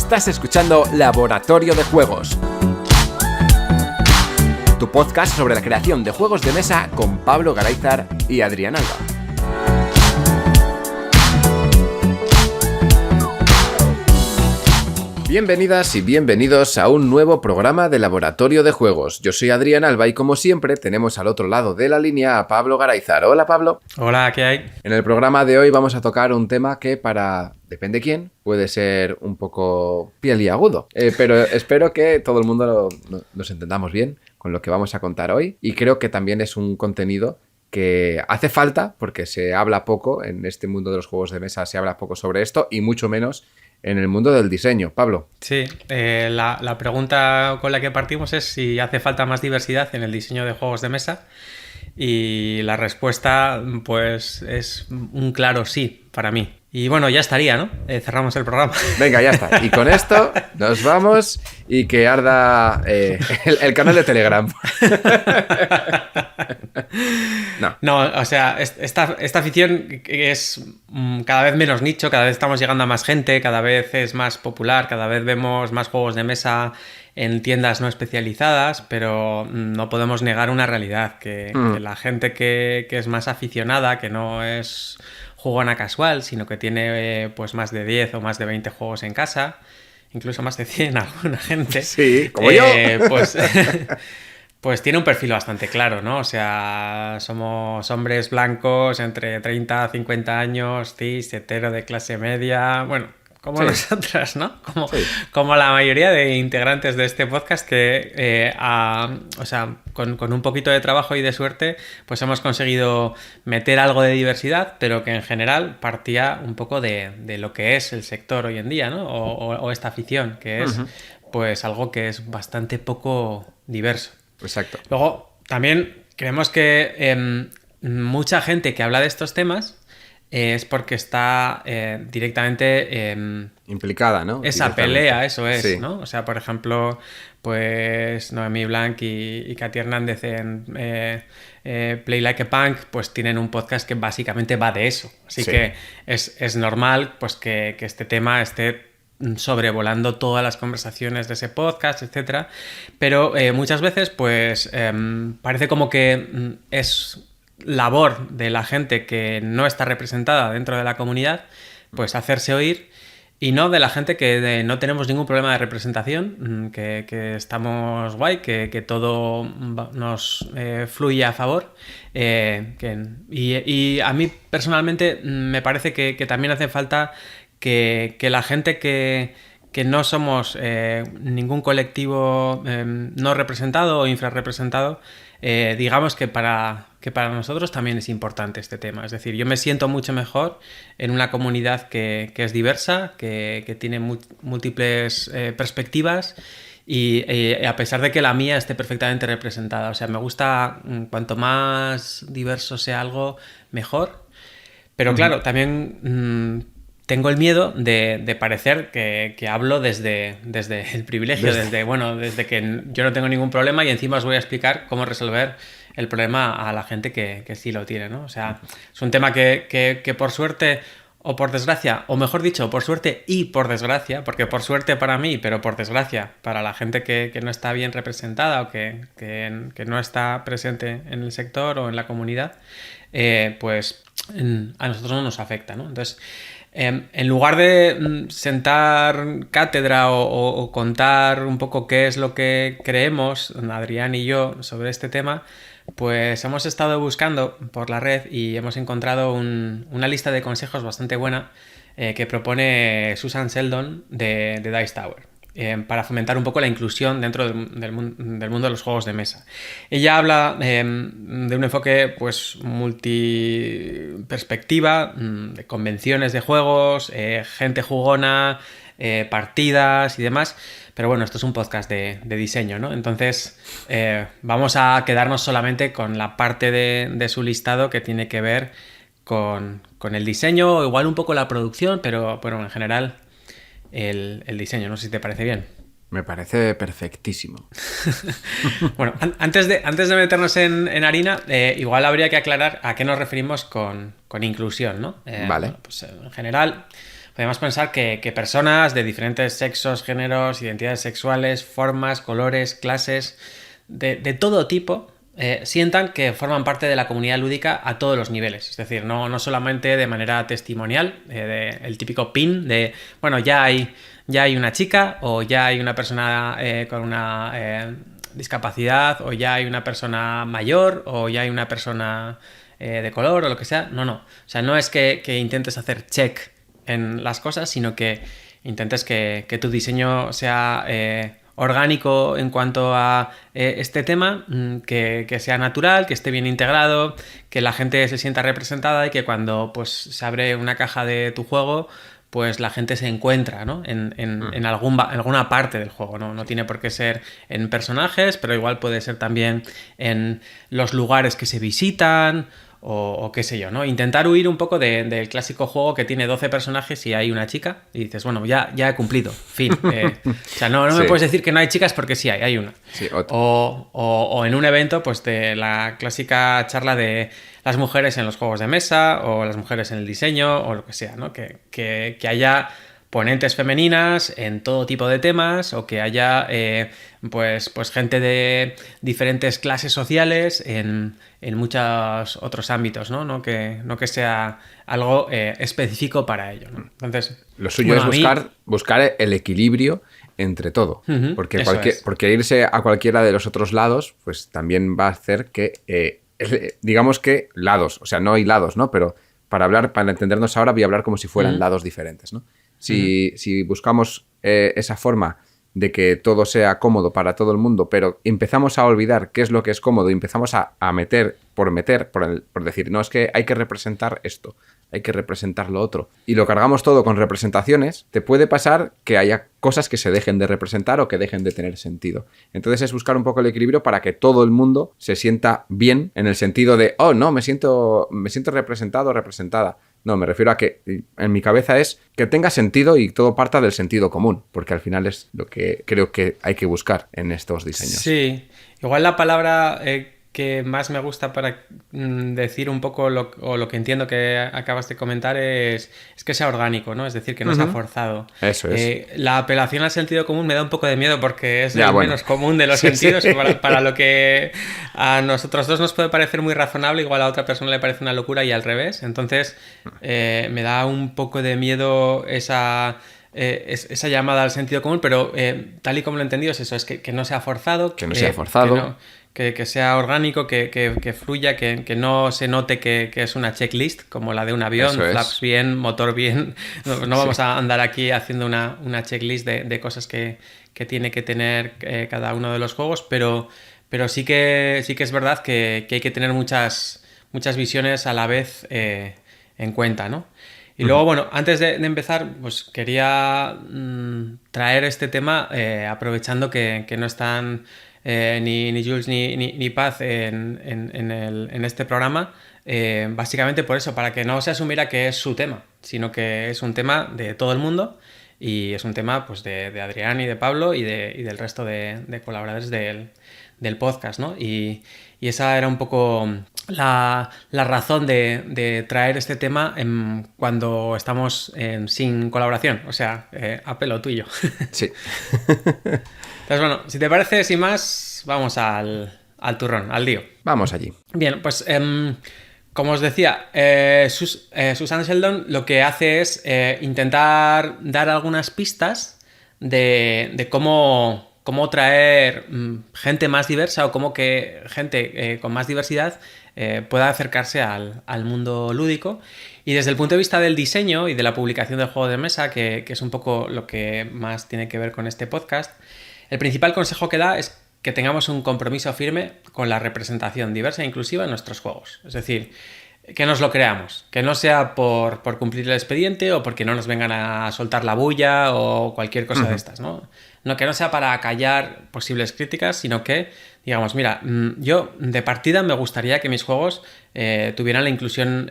Estás escuchando Laboratorio de Juegos, tu podcast sobre la creación de juegos de mesa con Pablo Garáizar y Adrián Alba. Bienvenidas y bienvenidos a un nuevo programa de Laboratorio de Juegos. Yo soy Adrián Alba y como siempre tenemos al otro lado de la línea a Pablo Garáizar. Hola Pablo. Hola, ¿qué hay? En el programa de hoy vamos a tocar un tema que depende quién, puede ser un poco peliagudo. Pero espero que todo el mundo nos entendamos bien con lo que vamos a contar hoy. Y creo que también es un contenido que hace falta porque se habla poco en este mundo de los juegos de mesa, se habla poco sobre esto y mucho menos en el mundo del diseño. Pablo. Sí, la pregunta con la que partimos es si hace falta más diversidad en el diseño de juegos de mesa y la respuesta pues es un claro sí para mí. Y bueno, ya estaría, ¿no? Cerramos el programa. Venga, ya está. Y con esto nos vamos y que arda el canal de Telegram. No, o sea, esta afición es cada vez menos nicho, cada vez estamos llegando a más gente, cada vez es más popular, cada vez vemos más juegos de mesa en tiendas no especializadas, pero no podemos negar una realidad, que la gente que es más aficionada, que no es jugona casual, sino que tiene pues más de 10 o más de 20 juegos en casa, incluso más de 100 alguna gente. Sí, como yo. Pues tiene un perfil bastante claro, ¿no? O sea, somos hombres blancos entre 30 a 50 años, cis, hetero de clase media, bueno, como nosotras, ¿no? Como la mayoría de integrantes de este podcast que, con un poquito de trabajo y de suerte, pues hemos conseguido meter algo de diversidad, pero que en general partía un poco de lo que es el sector hoy en día, ¿no? O esta afición, que es pues algo que es bastante poco diverso. Exacto. Luego, también creemos que mucha gente que habla de estos temas es porque está directamente implicada, ¿no? Esa pelea, eso es, sí. ¿no? O sea, por ejemplo, pues Noemí Blanc y Katy Hernández en Play Like a Punk, pues tienen un podcast que básicamente va de eso. Así que es normal pues que este tema esté sobrevolando todas las conversaciones de ese podcast, etcétera, pero muchas veces pues parece como que es labor de la gente que no está representada dentro de la comunidad pues hacerse oír, y no de la gente que no tenemos ningún problema de representación, que estamos guay, que todo nos fluye a favor. Y a mí personalmente me parece que también hace falta que la gente que no somos ningún colectivo no representado o infrarrepresentado, digamos que para nosotros también es importante este tema. Es decir, yo me siento mucho mejor en una comunidad que es diversa, que tiene múltiples perspectivas y a pesar de que la mía esté perfectamente representada. O sea, me gusta cuanto más diverso sea algo, mejor. Pero claro, también tengo el miedo de parecer que hablo desde el privilegio, desde que yo no tengo ningún problema y encima os voy a explicar cómo resolver el problema a la gente que sí lo tiene, ¿no? O sea, es un tema que por suerte o por desgracia, o mejor dicho, por suerte y por desgracia, porque por suerte para mí, pero por desgracia para la gente que no está bien representada o que no está presente en el sector o en la comunidad, pues a nosotros no nos afecta, ¿no? Entonces, en lugar de sentar cátedra o contar un poco qué es lo que creemos, Adrián y yo, sobre este tema, pues hemos estado buscando por la red y hemos encontrado una lista de consejos bastante buena que propone Susan Sheldon de Dice Tower. Para fomentar un poco la inclusión dentro del mundo de los juegos de mesa. Ella habla de un enfoque pues multiperspectiva, de convenciones de juegos, gente jugona, partidas y demás, pero bueno, esto es un podcast de diseño, ¿no? Entonces vamos a quedarnos solamente con la parte de su listado que tiene que ver con el diseño, igual un poco la producción, pero bueno, en general el diseño. No sé si te parece bien. Me parece perfectísimo. Bueno, antes de meternos en harina, igual habría que aclarar a qué nos referimos con inclusión, ¿no? Vale. Bueno, pues en general, podemos pensar que personas de diferentes sexos, géneros, identidades sexuales, formas, colores, clases, de todo tipo, sientan que forman parte de la comunidad lúdica a todos los niveles. Es decir, no solamente de manera testimonial, el típico pin de, bueno, ya hay una chica, o ya hay una persona con una discapacidad, o ya hay una persona mayor, o ya hay una persona de color, o lo que sea. No. O sea, no es que intentes hacer check en las cosas, sino que intentes que tu diseño sea orgánico en cuanto a este tema, que sea natural, que esté bien integrado, que la gente se sienta representada y que cuando pues se abre una caja de tu juego, pues la gente se encuentra, ¿no? en alguna parte del juego, ¿no? No tiene por qué ser en personajes, pero igual puede ser también en los lugares que se visitan o qué sé yo, ¿no? Intentar huir un poco del clásico juego que tiene 12 personajes y hay una chica y dices, bueno, ya he cumplido, fin. O sea, no Sí. me puedes decir que no hay chicas porque sí hay una. Sí, O en un evento, pues de la clásica charla de las mujeres en los juegos de mesa o las mujeres en el diseño o lo que sea, ¿no? Que haya ponentes femeninas en todo tipo de temas, o que haya pues gente de diferentes clases sociales en muchos otros ámbitos, ¿no? No que sea algo específico para ello, ¿no? Entonces, lo suyo bueno, es buscar el equilibrio entre todo. Ujú, Porque, eso es. porque irse a cualquiera de los otros lados, pues también va a hacer que, digamos que lados, o sea, no hay lados, ¿no? Pero para entendernos ahora, voy a hablar como si fueran lados diferentes, ¿no? Si buscamos esa forma de que todo sea cómodo para todo el mundo, pero empezamos a olvidar qué es lo que es cómodo y empezamos a meter, por decir, no, es que hay que representar esto, hay que representar lo otro, y lo cargamos todo con representaciones, te puede pasar que haya cosas que se dejen de representar o que dejen de tener sentido. Entonces es buscar un poco el equilibrio para que todo el mundo se sienta bien, en el sentido de, oh, no, me siento representado o representada. No, me refiero a que en mi cabeza es que tenga sentido y todo parta del sentido común, porque al final es lo que creo que hay que buscar en estos diseños. Sí, igual la palabra que más me gusta para decir un poco lo que entiendo que acabas de comentar es que sea orgánico, ¿no? Es decir, que no sea forzado. Eso es. La apelación al sentido común me da un poco de miedo porque es Ya, el bueno. menos común de los sentidos. Para lo que a nosotros dos nos puede parecer muy razonable, igual a otra persona le parece una locura y al revés. Entonces, me da un poco de miedo esa llamada al sentido común, pero tal y como lo he entendido es eso, es que no sea forzado. Que no sea forzado. Que sea orgánico, que fluya, que no se note que es una checklist como la de un avión, Eso es. flaps bien, motor bien. No vamos a andar aquí haciendo una checklist de cosas que tiene que tener cada uno de los juegos, pero sí que es verdad que hay que tener muchas visiones a la vez en cuenta, ¿no? Y luego, bueno, antes de empezar, pues quería traer este tema aprovechando que no están ni Jules ni Paz en este programa, básicamente por eso, para que no se asumiera que es su tema, sino que es un tema de todo el mundo y es un tema pues de Adrián y de Pablo y del resto de colaboradores del podcast, ¿no? Y esa era un poco la razón de traer este tema cuando estamos sin colaboración, o sea, a pelo tuyo. Sí. Entonces, bueno, si te parece, sin más, vamos al turrón, al lío. Vamos allí. Bien, pues como os decía, Susan Sheldon lo que hace es intentar dar algunas pistas de cómo traer gente más diversa o cómo que gente con más diversidad pueda acercarse al mundo lúdico. Y desde el punto de vista del diseño y de la publicación del juego de mesa, que es un poco lo que más tiene que ver con este podcast, el principal consejo que da es que tengamos un compromiso firme con la representación diversa e inclusiva en nuestros juegos. Es decir, que nos lo creamos, que no sea por cumplir el expediente o porque no nos vengan a soltar la bulla o cualquier cosa de estas, ¿no? Que no sea para callar posibles críticas, sino que, digamos, mira, yo de partida me gustaría que mis juegos tuvieran la inclusión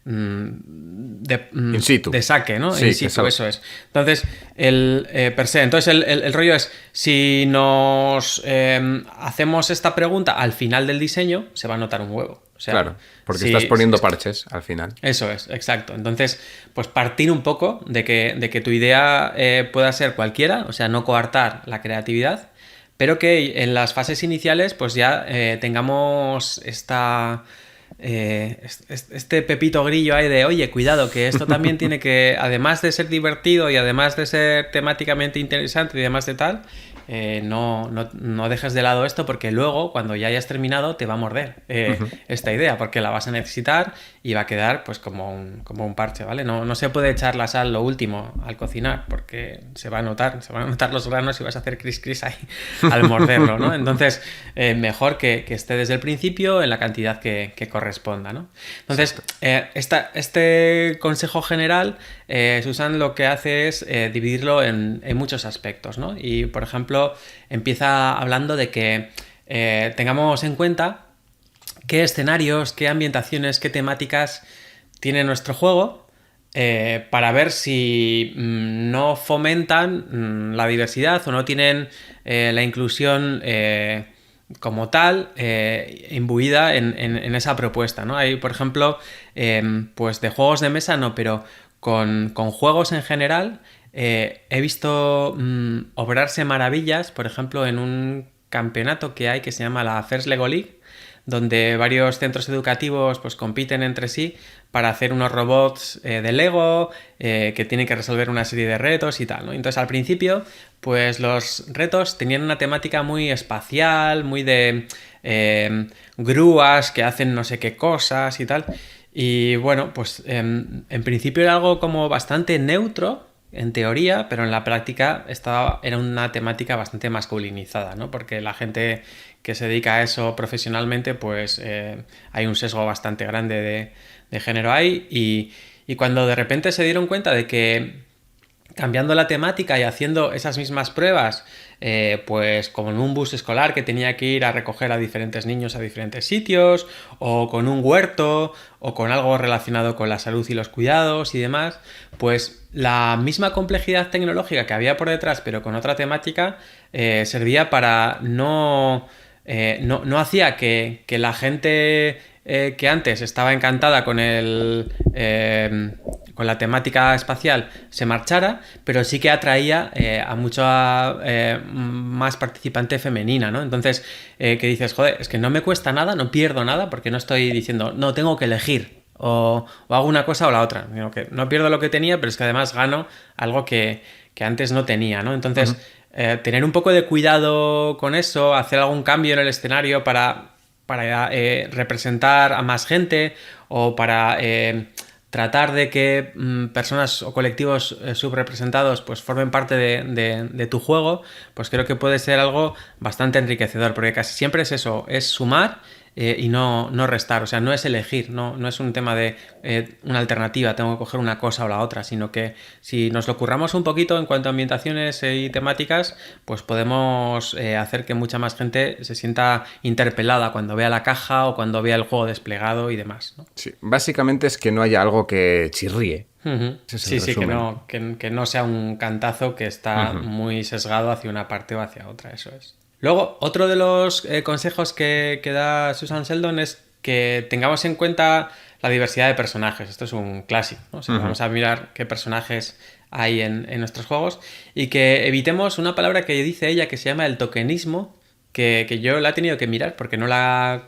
in situ. de saque, ¿no? Sí, In situ, eso es. Entonces, per se. Entonces, el rollo es, si nos hacemos esta pregunta al final del diseño, se va a notar un huevo. O sea, claro, porque estás poniendo parches al final. Eso es, exacto. Entonces, pues partir un poco de que tu idea pueda ser cualquiera, o sea, no coartar la creatividad, pero que en las fases iniciales pues ya tengamos este pepito grillo ahí de, oye, cuidado, que esto también tiene que, además de ser divertido y además de ser temáticamente interesante y demás de tal, no dejes de lado esto, porque luego, cuando ya hayas terminado, te va a morder esta idea, porque la vas a necesitar y va a quedar pues como un parche, ¿vale? No se puede echar la sal lo último al cocinar, porque se van a notar los granos y vas a hacer cris ahí al morderlo, ¿no? Entonces, mejor que esté desde el principio en la cantidad que corresponda, ¿no? Entonces, este consejo general, Susan lo que hace es dividirlo en muchos aspectos, ¿no? Y, por ejemplo, empieza hablando de que tengamos en cuenta qué escenarios, qué ambientaciones, qué temáticas tiene nuestro juego, para ver si no fomentan la diversidad o no tienen la inclusión como tal imbuida en esa propuesta, ¿no? Hay, por ejemplo, pues de juegos de mesa no, pero con juegos en general he visto obrarse maravillas, por ejemplo, en un campeonato que hay que se llama la First Lego League, donde varios centros educativos pues compiten entre sí para hacer unos robots de Lego que tienen que resolver una serie de retos y tal, ¿no? Entonces, al principio, pues los retos tenían una temática muy espacial, muy de grúas que hacen no sé qué cosas y tal. Y bueno, pues en principio era algo como bastante neutro, en teoría, pero en la práctica era una temática bastante masculinizada, ¿no? Porque la gente que se dedica a eso profesionalmente, pues hay un sesgo bastante grande de género ahí, y cuando de repente se dieron cuenta de que cambiando la temática y haciendo esas mismas pruebas, pues como en un bus escolar que tenía que ir a recoger a diferentes niños a diferentes sitios, o con un huerto, o con algo relacionado con la salud y los cuidados y demás, pues la misma complejidad tecnológica que había por detrás, pero con otra temática, servía para no hacía que la gente que antes estaba encantada con con la temática espacial se marchara, pero sí que atraía a mucha más participante femenina, ¿no? Entonces, que dices, joder, es que no me cuesta nada, no pierdo nada, porque no estoy diciendo, no, tengo que elegir, o hago una cosa o la otra, sino que no pierdo lo que tenía, pero es que además gano algo que antes no tenía, ¿no? Entonces, tener un poco de cuidado con eso, hacer algún cambio en el escenario para representar a más gente, o para tratar de que personas o colectivos subrepresentados pues formen parte de tu juego, pues creo que puede ser algo bastante enriquecedor, porque casi siempre es eso, es sumar y no restar, o sea, no es elegir, no es un tema de una alternativa, tengo que coger una cosa o la otra, sino que si nos lo curramos un poquito en cuanto a ambientaciones y temáticas, pues podemos hacer que mucha más gente se sienta interpelada cuando vea la caja o cuando vea el juego desplegado y demás, ¿no? Sí, básicamente es que no haya algo que chirríe. Sí, que no sea un cantazo que está muy sesgado hacia una parte o hacia otra, eso es. Luego, otro de los consejos que da Susan Sheldon es que tengamos en cuenta la diversidad de personajes. Esto es un clásico, ¿no? O sea, vamos a mirar qué personajes hay en nuestros juegos, y que evitemos una palabra que dice ella que se llama el tokenismo, que yo la he tenido que mirar porque no la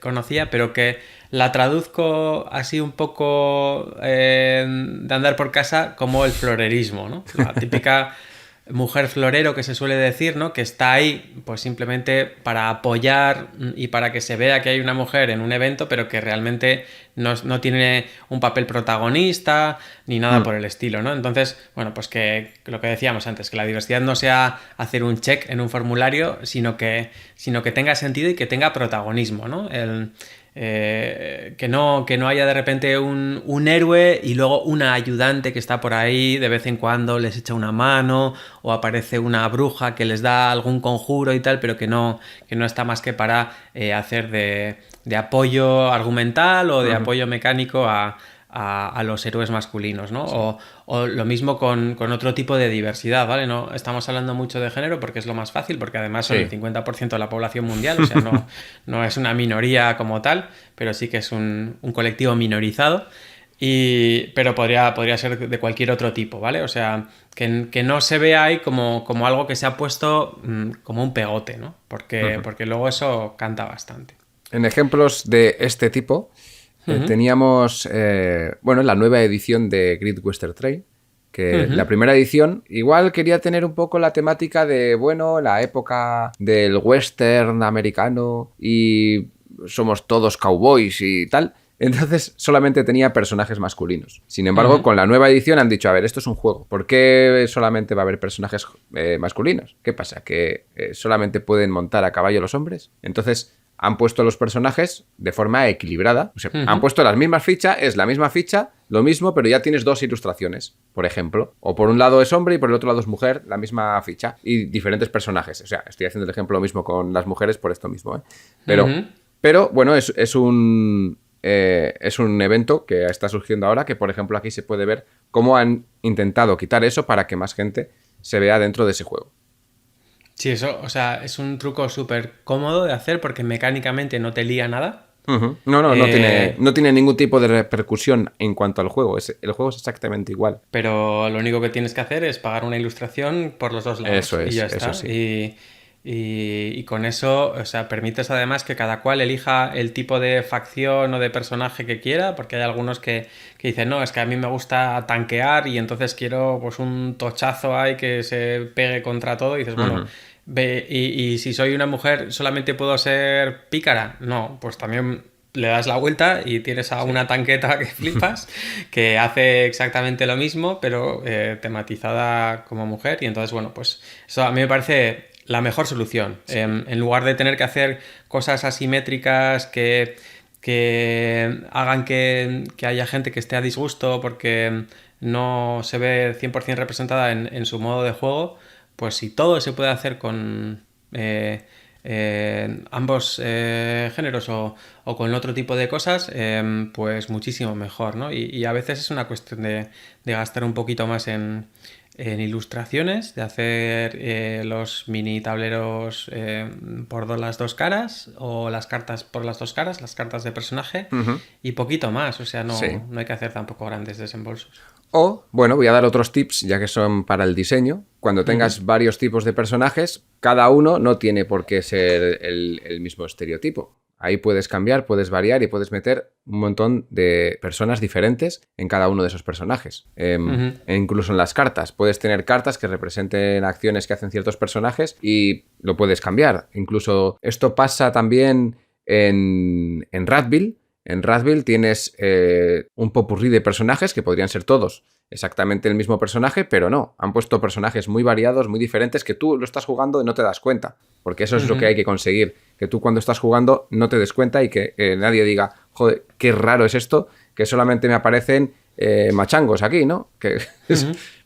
conocía, pero que la traduzco así un poco de andar por casa como el florerismo, ¿no? La típica mujer florero que se suele decir, ¿no? Que está ahí pues simplemente para apoyar y para que se vea que hay una mujer en un evento, pero que realmente no tiene un papel protagonista ni nada por el estilo, ¿no? Entonces, bueno, pues que lo que decíamos antes, que la diversidad no sea hacer un check en un formulario, sino que tenga sentido y que tenga protagonismo, ¿no? Que no haya de repente un héroe y luego una ayudante que está por ahí, de vez en cuando les echa una mano, o aparece una bruja que les da algún conjuro y tal, pero que no está más que para hacer de apoyo argumental o de apoyo mecánico a a los héroes masculinos, ¿no? Sí. O lo mismo con otro tipo de diversidad, ¿vale? No estamos hablando mucho de género porque es lo más fácil, porque además son el 50% de la población mundial, o sea, no es una minoría como tal, pero sí que es un colectivo minorizado. Pero podría ser de cualquier otro tipo, ¿vale? O sea, que no se vea ahí como algo que se ha puesto como un pegote, ¿no? Porque luego eso canta bastante. En ejemplos de este tipo, teníamos, la nueva edición de Great Western Trail, que la primera edición igual quería tener un poco la temática de, la época del western americano y somos todos cowboys y tal. Entonces solamente tenía personajes masculinos. Sin embargo, con la nueva edición han dicho, a ver, esto es un juego. ¿Por qué solamente va a haber personajes masculinos? ¿Qué pasa? ¿Que solamente pueden montar a caballo los hombres? Entonces han puesto los personajes de forma equilibrada. O sea, han puesto las mismas fichas, es la misma ficha, lo mismo, pero ya tienes 2 ilustraciones, por ejemplo. O por un lado es hombre y por el otro lado es mujer, la misma ficha. Y diferentes personajes. O sea, estoy haciendo el ejemplo lo mismo con las mujeres por esto mismo, ¿eh? Pero bueno, es un evento que está surgiendo ahora, que por ejemplo aquí se puede ver cómo han intentado quitar eso para que más gente se vea dentro de ese juego. Sí, eso, o sea, es un truco súper cómodo de hacer porque mecánicamente no te lía nada. No tiene ningún tipo de repercusión en cuanto al juego. El juego es exactamente igual. Pero lo único que tienes que hacer es pagar una ilustración por los 2 lados. Eso es, y ya está. Eso sí. Y con eso, o sea, permites además que cada cual elija el tipo de facción o de personaje que quiera, porque hay algunos que dicen, no, es que a mí me gusta tanquear y entonces quiero pues un tochazo ahí que se pegue contra todo. Y dices, bueno, y si soy una mujer, ¿solamente puedo ser pícara? No, pues también le das la vuelta y tienes a una tanqueta que flipas, que hace exactamente lo mismo, pero tematizada como mujer. Y entonces, bueno, pues eso a mí me parece la mejor solución. Sí. En lugar de tener que hacer cosas asimétricas que hagan que haya gente que esté a disgusto porque no se ve 100% representada en su modo de juego, pues si todo se puede hacer con ambos géneros o con otro tipo de cosas, pues muchísimo mejor, ¿no? Y a veces es una cuestión de gastar un poquito más en ilustraciones, de hacer los mini tableros por las 2 caras o las cartas por las 2 caras, las cartas de personaje y poquito más, o sea, no hay que hacer tampoco grandes desembolsos. O, voy a dar otros tips, ya que son para el diseño. Cuando tengas varios tipos de personajes, cada uno no tiene por qué ser el mismo estereotipo. Ahí puedes cambiar, puedes variar y puedes meter un montón de personas diferentes en cada uno de esos personajes. E incluso en las cartas. Puedes tener cartas que representen acciones que hacen ciertos personajes y lo puedes cambiar. Incluso esto pasa también en Radville. En Radville tienes un popurrí de personajes que podrían ser todos exactamente el mismo personaje, pero no. Han puesto personajes muy variados, muy diferentes, que tú lo estás jugando y no te das cuenta. Porque eso es lo que hay que conseguir. Que tú cuando estás jugando no te des cuenta y que nadie diga, joder, qué raro es esto, que solamente me aparecen machangos aquí, ¿no?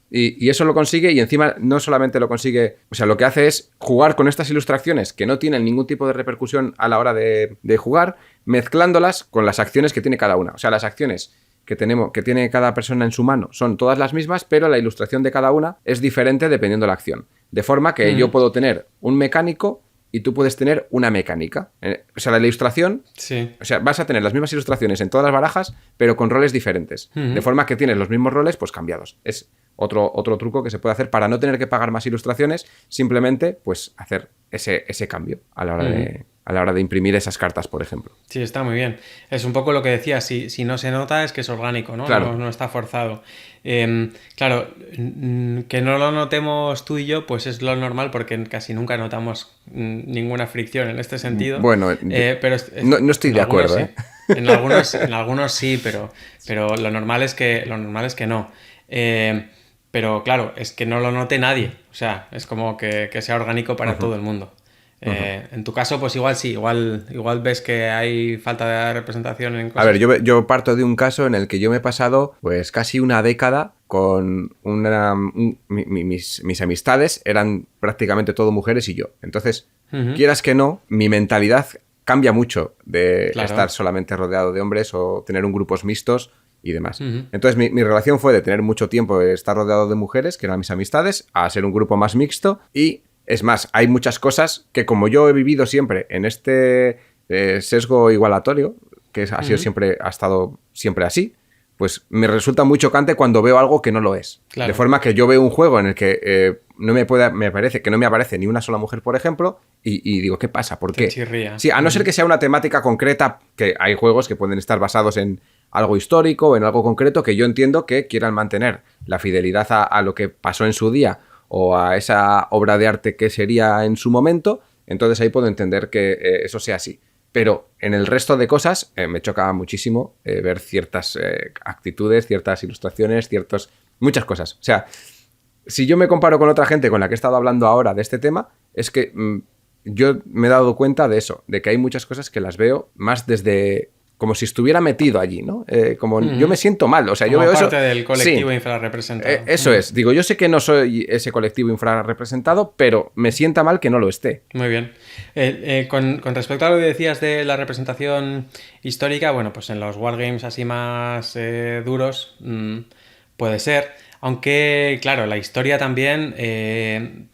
Y eso lo consigue, y encima no solamente lo consigue, o sea, lo que hace es jugar con estas ilustraciones que no tienen ningún tipo de repercusión a la hora de jugar, mezclándolas con las acciones que tiene cada una. O sea, las acciones que tiene cada persona en su mano son todas las mismas, pero la ilustración de cada una es diferente dependiendo de la acción. De forma que yo puedo tener un mecánico y tú puedes tener una mecánica. O sea, la ilustración... Sí. O sea, vas a tener las mismas ilustraciones en todas las barajas, pero con roles diferentes. De forma que tienes los mismos roles, pues cambiados. Es otro truco que se puede hacer para no tener que pagar más ilustraciones, simplemente, pues, hacer ese cambio a la hora de imprimir esas cartas, por ejemplo. Sí, está muy bien. Es un poco lo que decía, si no se nota es que es orgánico, ¿no? Claro. No está forzado. Claro, que no lo notemos tú y yo, pues es lo normal porque casi nunca notamos ninguna fricción en este sentido. Bueno, pero no estoy de acuerdo, ¿eh? Sí. En algunos sí, pero lo normal es que no. Pero claro, es que no lo note nadie. O sea, es como que sea orgánico para todo el mundo. En tu caso, pues igual sí, igual ves que hay falta de representación en cosas. A ver, yo parto de un caso en el que yo me he pasado pues casi una década con mis amistades, eran prácticamente todo mujeres y yo. Entonces, quieras que no, mi mentalidad cambia mucho de estar solamente rodeado de hombres o tener un grupos mixtos y demás. Entonces mi relación fue de tener mucho tiempo, de estar rodeado de mujeres, que eran mis amistades, a ser un grupo más mixto. Y es más, hay muchas cosas que, como yo he vivido siempre en este sesgo igualatorio, que ha sido siempre, ha estado siempre así, pues me resulta muy chocante cuando veo algo que no lo es. Claro. De forma que yo veo un juego en el que me parece que no me aparece ni una sola mujer, por ejemplo, y digo, ¿qué pasa? ¿Por qué? Te chirría. Sí, a no ser que sea una temática concreta, que hay juegos que pueden estar basados en algo histórico o en algo concreto, que yo entiendo que quieran mantener la fidelidad a lo que pasó en su día o a esa obra de arte que sería en su momento. Entonces ahí puedo entender que eso sea así. Pero en el resto de cosas me choca muchísimo ver ciertas actitudes, ciertas ilustraciones, muchas cosas. O sea, si yo me comparo con otra gente con la que he estado hablando ahora de este tema, es que yo me he dado cuenta de eso, de que hay muchas cosas que las veo más desde... como si estuviera metido allí, ¿no? Yo me siento mal, o sea, como yo veo eso... parte del colectivo sí, infrarrepresentado. eso es, digo, yo sé que no soy ese colectivo infrarrepresentado, pero me sienta mal que no lo esté. Muy bien. Con respecto a lo que decías de la representación histórica, bueno, pues en los wargames así más duros puede ser, aunque, claro, la historia también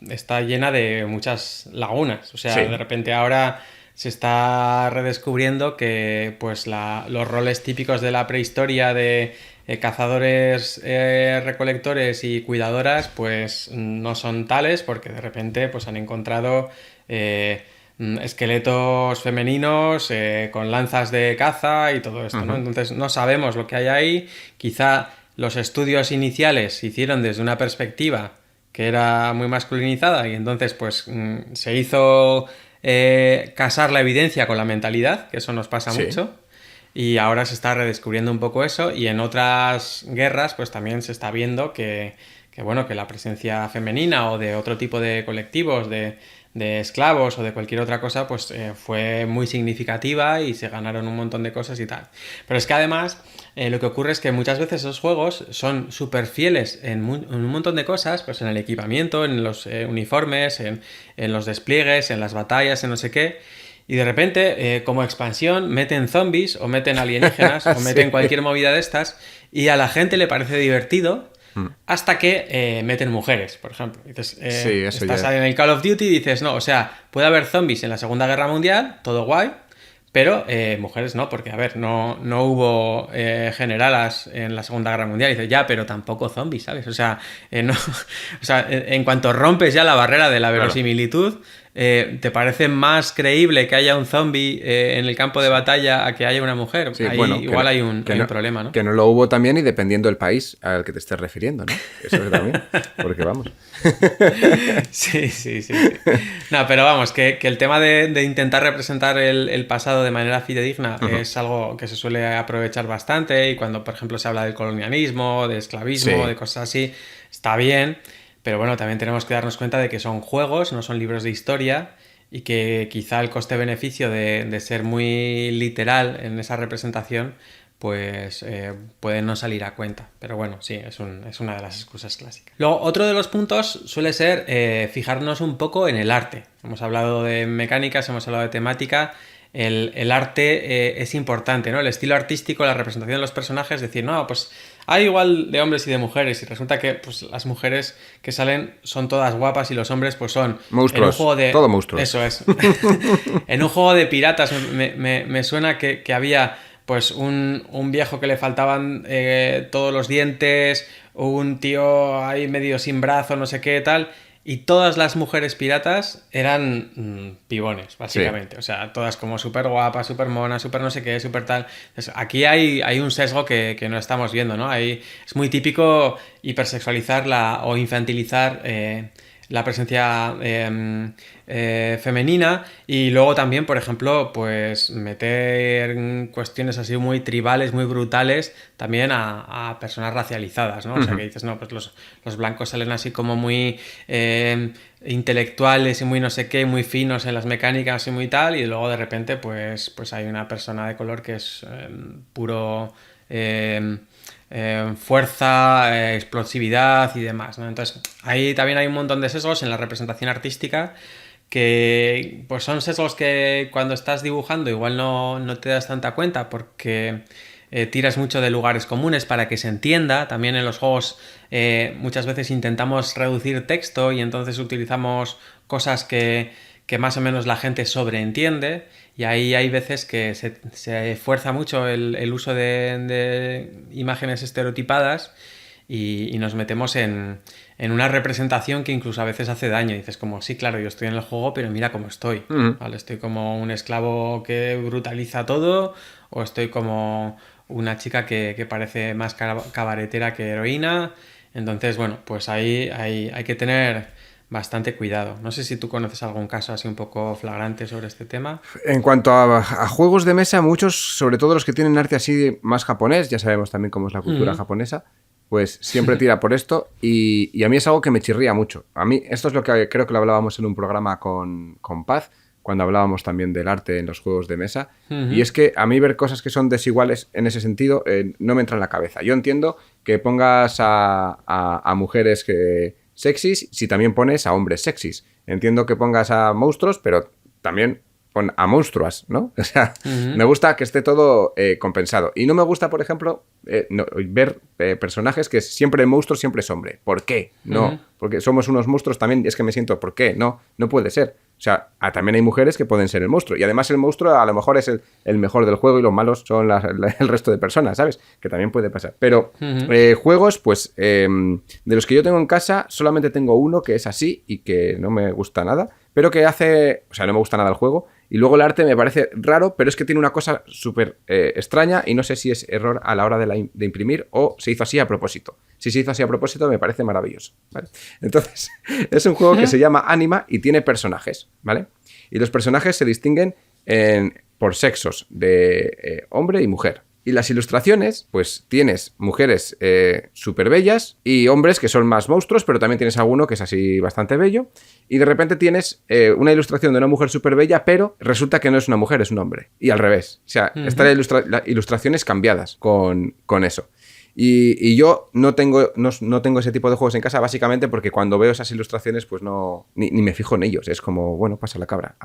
está llena de muchas lagunas. O sea, Sí. de repente ahora se está redescubriendo que pues los roles típicos de la prehistoria de cazadores, recolectores y cuidadoras pues no son tales, porque de repente pues han encontrado esqueletos femeninos con lanzas de caza y todo esto, ¿no? Entonces no sabemos lo que hay ahí. Quizá los estudios iniciales se hicieron desde una perspectiva que era muy masculinizada y entonces pues se hizo casar la evidencia con la mentalidad, que eso nos pasa mucho. Y ahora se está redescubriendo un poco eso, y en otras guerras pues también se está viendo que bueno, que la presencia femenina o de otro tipo de colectivos, de esclavos o de cualquier otra cosa, pues fue muy significativa y se ganaron un montón de cosas y tal. Pero es que además lo que ocurre es que muchas veces esos juegos son súper fieles en un montón de cosas, pues en el equipamiento, en los uniformes, en los despliegues, en las batallas, en no sé qué. Y de repente, como expansión, meten zombies o meten alienígenas o meten cualquier movida de estas, y a la gente le parece divertido hasta que meten mujeres, por ejemplo. Dices, estás en el Call of Duty y dices, no, o sea, puede haber zombies en la Segunda Guerra Mundial, todo guay, pero mujeres no, porque, a ver, no hubo generalas en la Segunda Guerra Mundial. Y dices, ya, pero tampoco zombies, ¿sabes? O sea, no, o sea, en cuanto rompes ya la barrera de la verosimilitud, ¿te parece más creíble que haya un zombie en el campo de batalla a que haya una mujer? Sí, ahí bueno, igual hay un problema, ¿no? Que no lo hubo también, y dependiendo del país al que te estés refiriendo, ¿no? Eso también, porque vamos. Sí. No, pero vamos, que el tema de intentar representar el pasado de manera fidedigna es algo que se suele aprovechar bastante, y cuando, por ejemplo, se habla del colonialismo, de esclavismo, de cosas así, está bien. Pero bueno, también tenemos que darnos cuenta de que son juegos, no son libros de historia, y que quizá el coste-beneficio de ser muy literal en esa representación pues puede no salir a cuenta. Pero bueno, sí, es una de las excusas clásicas. Luego, otro de los puntos suele ser fijarnos un poco en el arte. Hemos hablado de mecánicas, hemos hablado de temática. El arte es importante, ¿no? El estilo artístico, la representación de los personajes, decir, no, pues hay igual de hombres y de mujeres, y resulta que pues, las mujeres que salen son todas guapas y los hombres pues son... monstruos, en un juego de... todo monstruos. Eso es. En un juego de piratas me suena que había pues un viejo que le faltaban todos los dientes, un tío ahí medio sin brazo, no sé qué tal... Y todas las mujeres piratas eran pibones, básicamente. Sí. O sea, todas como súper guapas, súper monas, súper no sé qué, súper tal. Entonces, aquí hay un sesgo que no estamos viendo, ¿no? Es muy típico hipersexualizar o infantilizar la presencia femenina, y luego también, por ejemplo, pues meter cuestiones así muy tribales, muy brutales, también a personas racializadas, ¿no? O sea, que dices, no, pues los blancos salen así como muy intelectuales y muy no sé qué, muy finos en las mecánicas y muy tal, y luego de repente pues hay una persona de color que es puro... fuerza, explosividad y demás, ¿no? Entonces ahí también hay un montón de sesgos en la representación artística, que pues son sesgos que cuando estás dibujando igual no te das tanta cuenta, porque tiras mucho de lugares comunes para que se entienda. También en los juegos muchas veces intentamos reducir texto y entonces utilizamos cosas que más o menos la gente sobreentiende, y ahí hay veces que se fuerza mucho el uso de imágenes estereotipadas y nos metemos en una representación que incluso a veces hace daño. Y dices como, sí, claro, yo estoy en el juego, pero mira cómo estoy. ¿Vale? Estoy como un esclavo que brutaliza todo, o estoy como una chica que parece más cabaretera que heroína. Entonces, bueno, pues ahí hay que tener bastante cuidado. No sé si tú conoces algún caso así un poco flagrante sobre este tema. En cuanto a juegos de mesa, muchos, sobre todo los que tienen arte así más japonés, ya sabemos también cómo es la cultura japonesa, pues siempre tira por esto, y a mí es algo que me chirría mucho. A mí, esto es lo que creo que lo hablábamos en un programa con Paz, cuando hablábamos también del arte en los juegos de mesa, y es que a mí ver cosas que son desiguales en ese sentido no me entra en la cabeza. Yo entiendo que pongas a mujeres sexys si también pones a hombres sexys. Entiendo que pongas a monstruos, pero también pon a monstruas, ¿no? O sea, me gusta que esté todo compensado. Y no me gusta, por ejemplo, ver personajes que siempre el monstruo siempre es hombre. ¿Por qué? No. Porque somos unos monstruos también, es que me siento, ¿por qué? No puede ser. O sea, también hay mujeres que pueden ser el monstruo. Y además el monstruo a lo mejor es el mejor del juego y los malos son el resto de personas, ¿sabes? Que también puede pasar. Pero juegos, pues, de los que yo tengo en casa, solamente tengo uno que es así y que no me gusta nada. Pero que hace... O sea, no me gusta nada el juego. Y luego el arte me parece raro, pero es que tiene una cosa súper extraña y no sé si es error a la hora de imprimir o se hizo así a propósito. Si se hizo así a propósito, me parece maravilloso, ¿vale? Entonces, es un juego que se llama Anima y tiene personajes, ¿vale? Y los personajes se distinguen por sexos de hombre y mujer. Y las ilustraciones, pues tienes mujeres súper bellas y hombres que son más monstruos, pero también tienes alguno que es así bastante bello. Y de repente tienes una ilustración de una mujer súper bella, pero resulta que no es una mujer, es un hombre. Y al revés. O sea, están las ilustraciones cambiadas con eso. Y yo no tengo ese tipo de juegos en casa básicamente porque cuando veo esas ilustraciones pues ni me fijo en ellos. Es como, bueno, pasa la cabra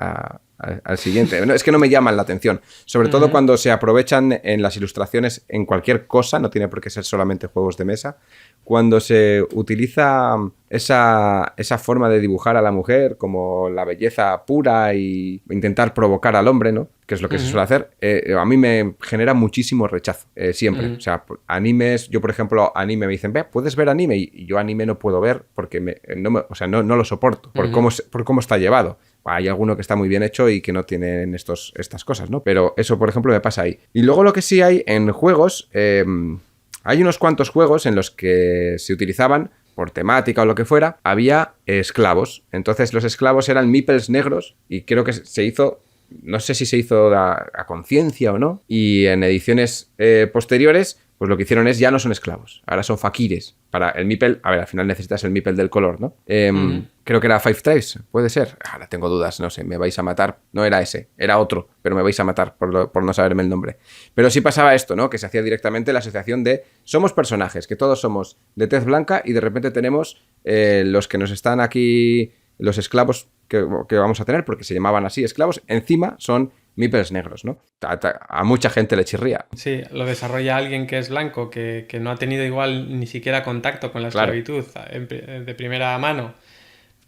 al siguiente. No, es que no me llaman la atención. Sobre todo cuando se aprovechan en las ilustraciones en cualquier cosa, no tiene por qué ser solamente juegos de mesa. Cuando se utiliza esa forma de dibujar a la mujer como la belleza pura y intentar provocar al hombre, ¿no? Que es lo que se suele hacer, a mí me genera muchísimo rechazo, siempre. O sea, animes, yo por ejemplo, anime me dicen, ve, ¿puedes ver anime? Y yo anime no puedo ver porque no lo soporto por cómo está llevado. Hay alguno que está muy bien hecho y que no tienen estas cosas, ¿no? Pero eso, por ejemplo, me pasa ahí. Y luego lo que sí hay en juegos, hay unos cuantos juegos en los que se utilizaban, por temática o lo que fuera, había esclavos. Entonces los esclavos eran meeples negros y creo que se hizo... No sé si se hizo a conciencia o no. Y en ediciones posteriores, pues lo que hicieron es ya no son esclavos. Ahora son fakires. Para el meeple, a ver, al final necesitas el meeple del color, ¿no? Creo que era Five Tribes, puede ser. Ahora tengo dudas, no sé, me vais a matar. No era ese, era otro, pero me vais a matar por no saberme el nombre. Pero sí pasaba esto, ¿no? Que se hacía directamente la asociación de somos personajes, que todos somos de tez blanca y de repente tenemos los que nos están aquí... Los esclavos que vamos a tener, porque se llamaban así esclavos, encima son meeples negros, ¿no? A mucha gente le chirría. Sí, lo desarrolla alguien que es blanco, que no ha tenido igual ni siquiera contacto con la esclavitud de primera mano,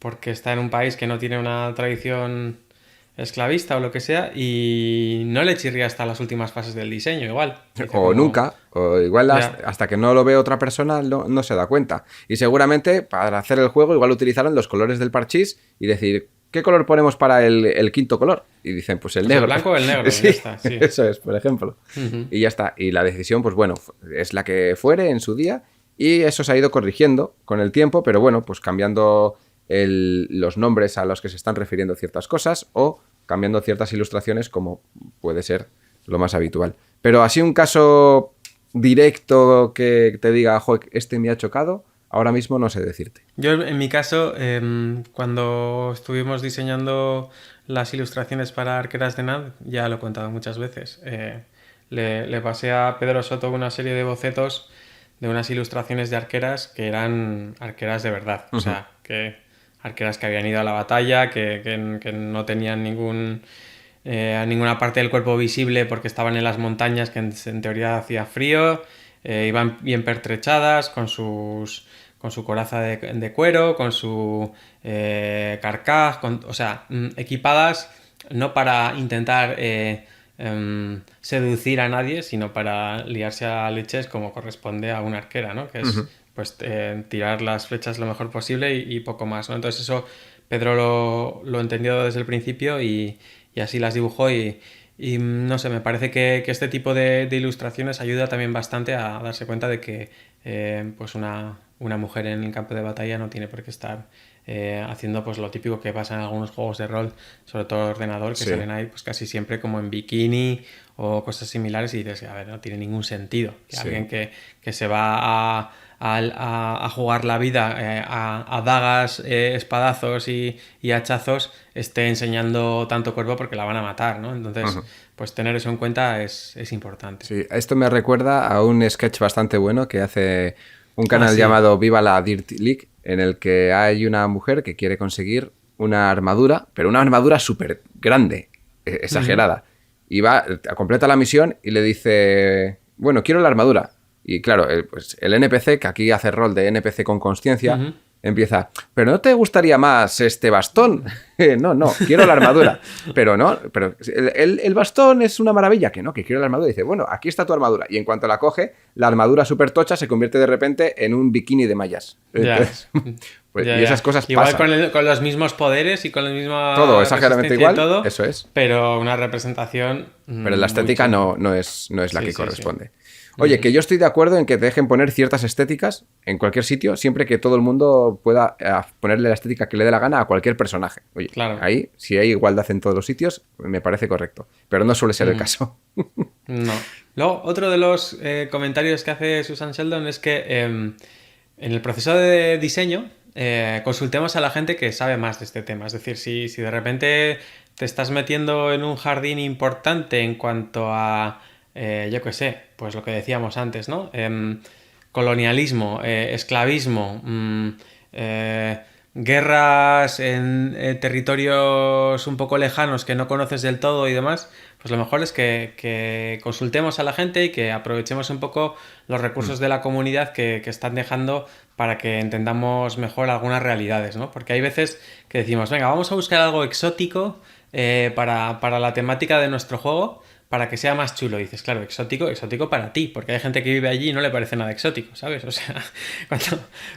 porque está en un país que no tiene una tradición esclavista o lo que sea, y no le chirría hasta las últimas fases del diseño, igual. O nunca, o igual hasta que no lo ve otra persona no se da cuenta. Y seguramente para hacer el juego igual utilizaron los colores del parchís y decir, ¿qué color ponemos para el quinto color? Y dicen, pues el negro. El blanco o el negro, sí, ya está, sí. Eso es, por ejemplo. Y ya está. Y la decisión, pues bueno, es la que fuere en su día y eso se ha ido corrigiendo con el tiempo, pero bueno, pues cambiando los nombres a los que se están refiriendo ciertas cosas o cambiando ciertas ilustraciones como puede ser lo más habitual. Pero así un caso directo que te diga, este me ha chocado, ahora mismo no sé decirte. Yo en mi caso, cuando estuvimos diseñando las ilustraciones para Arqueras de Nad, ya lo he contado muchas veces, le pasé a Pedro Soto una serie de bocetos de unas ilustraciones de arqueras que eran arqueras de verdad, o sea, que arqueras que habían ido a la batalla, que no tenían ningún a ninguna parte del cuerpo visible porque estaban en las montañas que en teoría hacía frío, iban bien pertrechadas con su coraza de cuero, con su carcaj, o sea, equipadas no para intentar seducir a nadie, sino para liarse a leches como corresponde a una arquera, ¿no? Que es pues tirar las flechas lo mejor posible y poco más, ¿no? Entonces eso Pedro lo entendió desde el principio y así las dibujó y no sé, me parece que este tipo de ilustraciones ayuda también bastante a darse cuenta de que pues una mujer en el campo de batalla no tiene por qué estar haciendo pues lo típico que pasa en algunos juegos de rol, sobre todo de ordenador, que salen ahí pues casi siempre como en bikini o cosas similares y dices, a ver, no tiene ningún sentido que alguien que se va a jugar la vida a dagas, espadazos y hachazos esté enseñando tanto cuerpo porque la van a matar, ¿no? Entonces, pues tener eso en cuenta es importante. Sí, esto me recuerda a un sketch bastante bueno que hace un canal llamado Viva la Dirt League, en el que hay una mujer que quiere conseguir una armadura, pero una armadura súper grande, exagerada. Y va, completa la misión y le dice, bueno, quiero la armadura. Y claro, pues el NPC, que aquí hace rol de NPC con consciencia, empieza, ¿pero no te gustaría más este bastón? No, quiero la armadura. Pero el bastón es una maravilla, que no, que quiero la armadura. Y dice, bueno, aquí está tu armadura. Y en cuanto la coge, la armadura súper tocha se convierte de repente en un bikini de mallas. Entonces, pues, y esas cosas igual pasan. Con los mismos poderes y con la misma todo exageradamente igual, todo, eso es. Pero una representación pero la estética no es la que corresponde. Oye, que yo estoy de acuerdo en que te dejen poner ciertas estéticas en cualquier sitio, siempre que todo el mundo pueda ponerle la estética que le dé la gana a cualquier personaje. Oye, ahí, si hay igualdad en todos los sitios, me parece correcto. Pero no suele ser el caso. No. Luego, otro de los comentarios que hace Susan Sheldon es que en el proceso de diseño consultemos a la gente que sabe más de este tema. Es decir, si de repente te estás metiendo en un jardín importante en cuanto a yo qué sé, pues lo que decíamos antes, ¿no? Colonialismo, esclavismo, guerras en territorios un poco lejanos que no conoces del todo y demás, pues lo mejor es que consultemos a la gente y que aprovechemos un poco los recursos de la comunidad que están dejando para que entendamos mejor algunas realidades, ¿no? Porque hay veces que decimos, venga, vamos a buscar algo exótico para la temática de nuestro juego, para que sea más chulo. Y dices, claro, exótico para ti, porque hay gente que vive allí y no le parece nada exótico, ¿sabes? O sea,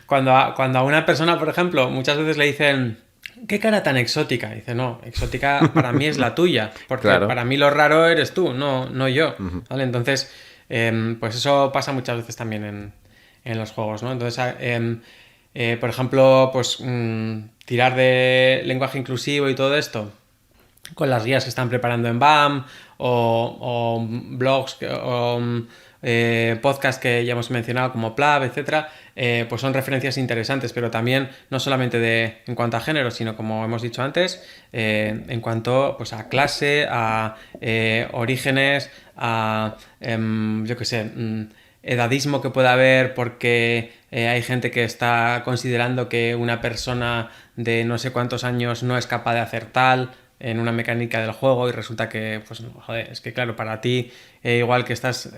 cuando a una persona, por ejemplo, muchas veces le dicen, ¿qué cara tan exótica? Y dice, no, exótica para mí es la tuya, porque para mí lo raro eres tú, no yo, ¿vale? Entonces, pues eso pasa muchas veces también en los juegos, ¿no? Entonces, por ejemplo, pues tirar de lenguaje inclusivo y todo esto, con las guías que están preparando en BAM o blogs o podcasts que ya hemos mencionado como PLAB, etcétera, pues son referencias interesantes, pero también no solamente en cuanto a género, sino como hemos dicho antes, en cuanto pues a clase, a orígenes, a yo qué sé, edadismo que pueda haber porque hay gente que está considerando que una persona de no sé cuántos años no es capaz de hacer tal en una mecánica del juego y resulta que, pues, joder, es que claro, para ti, igual que estás,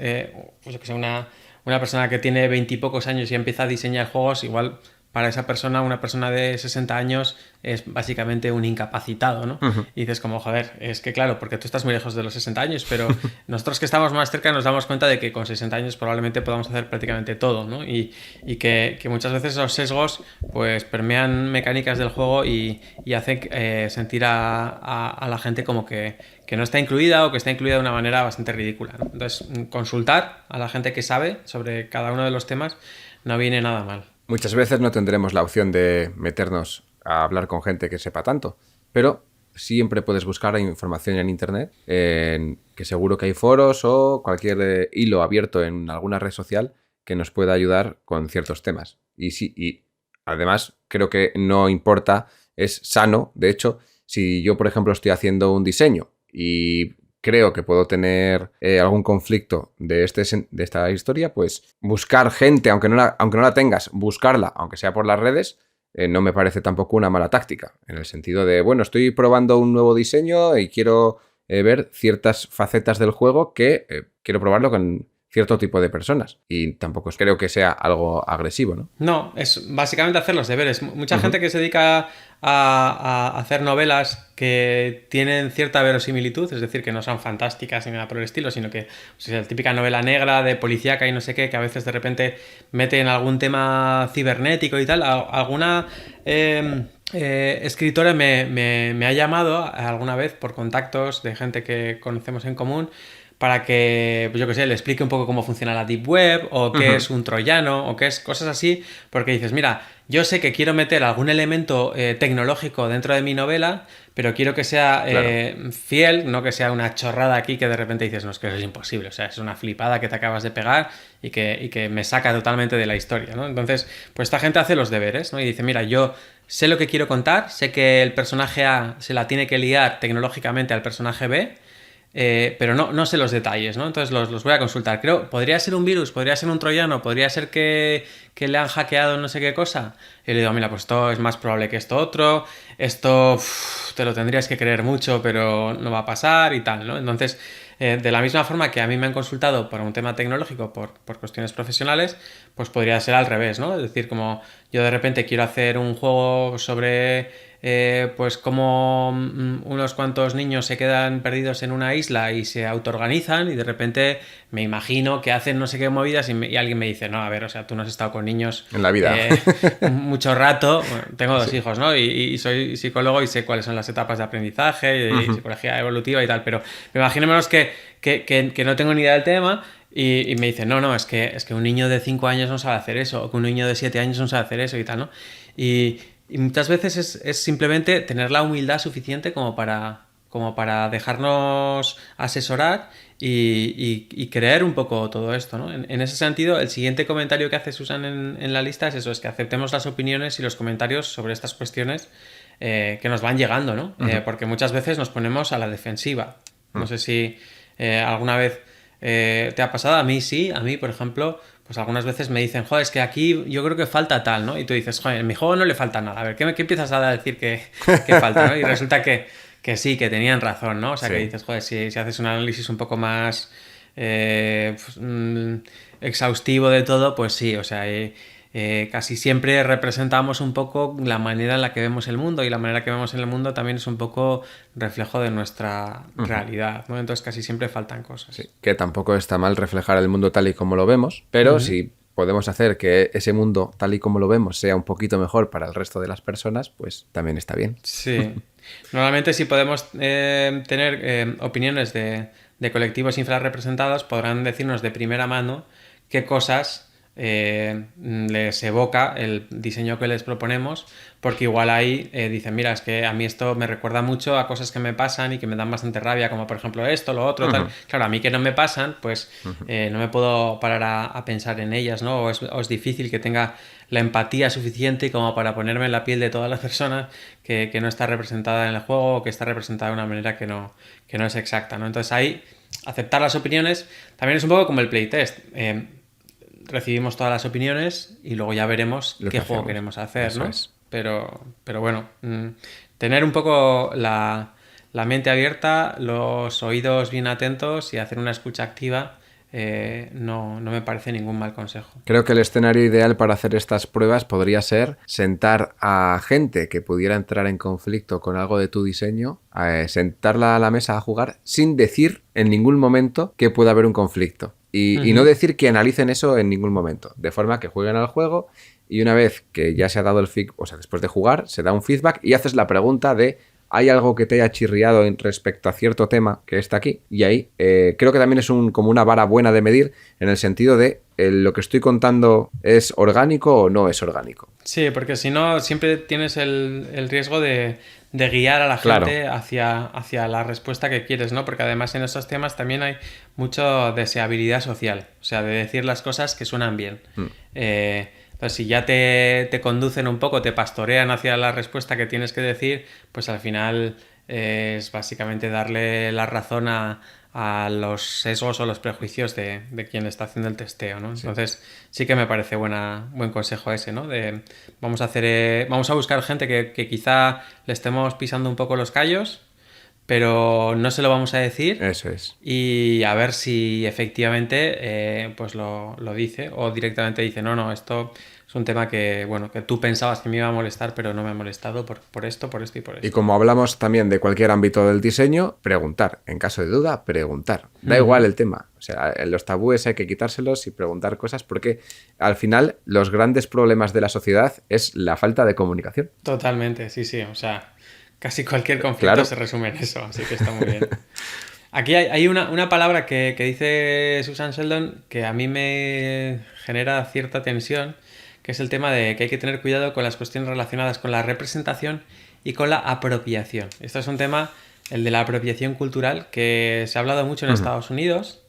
pues yo que sé, una persona que tiene 20 y pocos años y empieza a diseñar juegos, igual para esa persona, una persona de 60 años es básicamente un incapacitado, ¿no? Y dices como, joder, es que claro, porque tú estás muy lejos de los 60 años, pero nosotros que estamos más cerca nos damos cuenta de que con 60 años probablemente podamos hacer prácticamente todo, ¿no? Y que muchas veces esos sesgos pues permean mecánicas del juego y hacen sentir a la gente como que no está incluida o que está incluida de una manera bastante ridícula, ¿no? Entonces, consultar a la gente que sabe sobre cada uno de los temas no viene nada mal. Muchas veces no tendremos la opción de meternos a hablar con gente que sepa tanto, pero siempre puedes buscar información en internet, que seguro que hay foros o cualquier hilo abierto en alguna red social que nos pueda ayudar con ciertos temas. Y además creo que no importa, es sano. De hecho, si yo, por ejemplo, estoy haciendo un diseño y creo que puedo tener algún conflicto de esta historia, pues buscar gente, aunque no la tengas, buscarla, aunque sea por las redes, no me parece tampoco una mala táctica, en el sentido de, bueno, estoy probando un nuevo diseño y quiero ver ciertas facetas del juego que quiero probarlo con cierto tipo de personas. Y tampoco creo que sea algo agresivo, ¿no? No, es básicamente hacer los deberes. Mucha gente que se dedica a hacer novelas que tienen cierta verosimilitud, es decir, que no son fantásticas ni nada por el estilo, sino que pues, es la típica novela negra de policíaca y no sé qué, que a veces de repente meten algún tema cibernético y tal. Alguna escritora me ha llamado alguna vez por contactos de gente que conocemos en común para que, pues yo qué sé, le explique un poco cómo funciona la Deep Web, o qué es un troyano, o qué es cosas así, porque dices, mira, yo sé que quiero meter algún elemento tecnológico dentro de mi novela, pero quiero que sea fiel, no que sea una chorrada aquí que de repente dices, no, es que eso es imposible, o sea, es una flipada que te acabas de pegar y que me saca totalmente de la historia, ¿no? Entonces, pues esta gente hace los deberes, ¿no? Y dice, mira, yo sé lo que quiero contar, sé que el personaje A se la tiene que liar tecnológicamente al personaje B, pero no sé los detalles, ¿no? Entonces los voy a consultar. Creo, podría ser un virus, podría ser un troyano, podría ser que le han hackeado no sé qué cosa. Y le digo, mira, pues esto es más probable que esto otro, esto te lo tendrías que creer mucho, pero no va a pasar y tal, ¿no? Entonces, de la misma forma que a mí me han consultado por un tema tecnológico, por cuestiones profesionales, pues podría ser al revés, ¿no? Es decir, como yo de repente quiero hacer un juego sobre pues como unos cuantos niños se quedan perdidos en una isla y se autoorganizan y de repente me imagino que hacen no sé qué movidas y alguien me dice, no, a ver, o sea, tú no has estado con niños en la vida mucho rato. Bueno, tengo dos hijos, ¿no? Y soy psicólogo y sé cuáles son las etapas de aprendizaje y psicología evolutiva y tal, pero me imagino menos que no tengo ni idea del tema. Y me dicen, no, es que un niño de 5 años no sabe hacer eso, o que un niño de 7 años no sabe hacer eso y tal, ¿no? Y muchas veces es simplemente tener la humildad suficiente como para dejarnos asesorar y creer un poco todo esto, ¿no? En ese sentido, el siguiente comentario que hace Susan en la lista es eso, es que aceptemos las opiniones y los comentarios sobre estas cuestiones que nos van llegando, ¿no? Porque muchas veces nos ponemos a la defensiva. No sé si alguna vez te ha pasado, a mí sí, a mí, por ejemplo, pues algunas veces me dicen, joder, es que aquí yo creo que falta tal, ¿no? Y tú dices, joder, en mi juego no le falta nada. A ver, ¿qué empiezas a decir que falta, ¿no? Y resulta que sí, que tenían razón, ¿no? O sea, que dices, joder, si haces un análisis un poco más exhaustivo de todo, pues sí, o sea, casi siempre representamos un poco la manera en la que vemos el mundo y la manera que vemos en el mundo también es un poco reflejo de nuestra realidad, ¿no? Entonces casi siempre faltan cosas. Sí, que tampoco está mal reflejar el mundo tal y como lo vemos, pero si podemos hacer que ese mundo tal y como lo vemos sea un poquito mejor para el resto de las personas, pues también está bien. Sí. Normalmente si podemos tener opiniones de colectivos infrarrepresentados, podrán decirnos de primera mano qué cosas les evoca el diseño que les proponemos, porque igual ahí dicen, mira, es que a mí esto me recuerda mucho a cosas que me pasan y que me dan bastante rabia, como por ejemplo esto, lo otro, tal. Claro, a mí que no me pasan, pues no me puedo parar a pensar en ellas, ¿no? O es difícil que tenga la empatía suficiente como para ponerme en la piel de todas las personas que no está representada en el juego o que está representada de una manera que no es exacta, ¿no? Entonces ahí aceptar las opiniones también es un poco como el playtest. Recibimos todas las opiniones y luego ya veremos qué juego queremos hacer, eso, ¿no? Es. Pero bueno, tener un poco la mente abierta, los oídos bien atentos y hacer una escucha activa no me parece ningún mal consejo. Creo que el escenario ideal para hacer estas pruebas podría ser sentar a gente que pudiera entrar en conflicto con algo de tu diseño, sentarla a la mesa a jugar sin decir en ningún momento que pueda haber un conflicto. Y no decir que analicen eso en ningún momento, de forma que jueguen al juego y una vez que ya se ha dado el feedback, o sea, después de jugar, se da un feedback y haces la pregunta de ¿hay algo que te haya chirriado respecto a cierto tema que está aquí? Y ahí creo que también es como una vara buena de medir en el sentido de lo que estoy contando es orgánico o no es orgánico. Sí, porque si no siempre tienes el riesgo de guiar a la gente hacia la respuesta que quieres, ¿no? Porque además en estos temas también hay mucha deseabilidad social, o sea, de decir las cosas que suenan bien. Entonces, si ya te conducen un poco, te pastorean hacia la respuesta que tienes que decir, pues al final es básicamente darle la razón a los sesgos o los prejuicios de quien está haciendo el testeo, ¿no? Entonces sí que me parece buen consejo ese, ¿no? Vamos a buscar gente que quizá le estemos pisando un poco los callos, pero no se lo vamos a decir. Eso es. Y a ver si efectivamente pues lo dice o directamente dice, no, esto es un tema que, bueno, que tú pensabas que me iba a molestar, pero no me ha molestado por esto y por esto. Y como hablamos también de cualquier ámbito del diseño, preguntar. En caso de duda, preguntar. Da igual el tema. O sea, los tabúes hay que quitárselos y preguntar cosas porque al final los grandes problemas de la sociedad es la falta de comunicación. Totalmente, sí. O sea, casi cualquier conflicto se resume en eso, así que está muy bien. Aquí hay una palabra que dice Susan Sheldon que a mí me genera cierta tensión, que es el tema de que hay que tener cuidado con las cuestiones relacionadas con la representación y con la apropiación. Esto es un tema, el de la apropiación cultural, que se ha hablado mucho en Estados Unidos,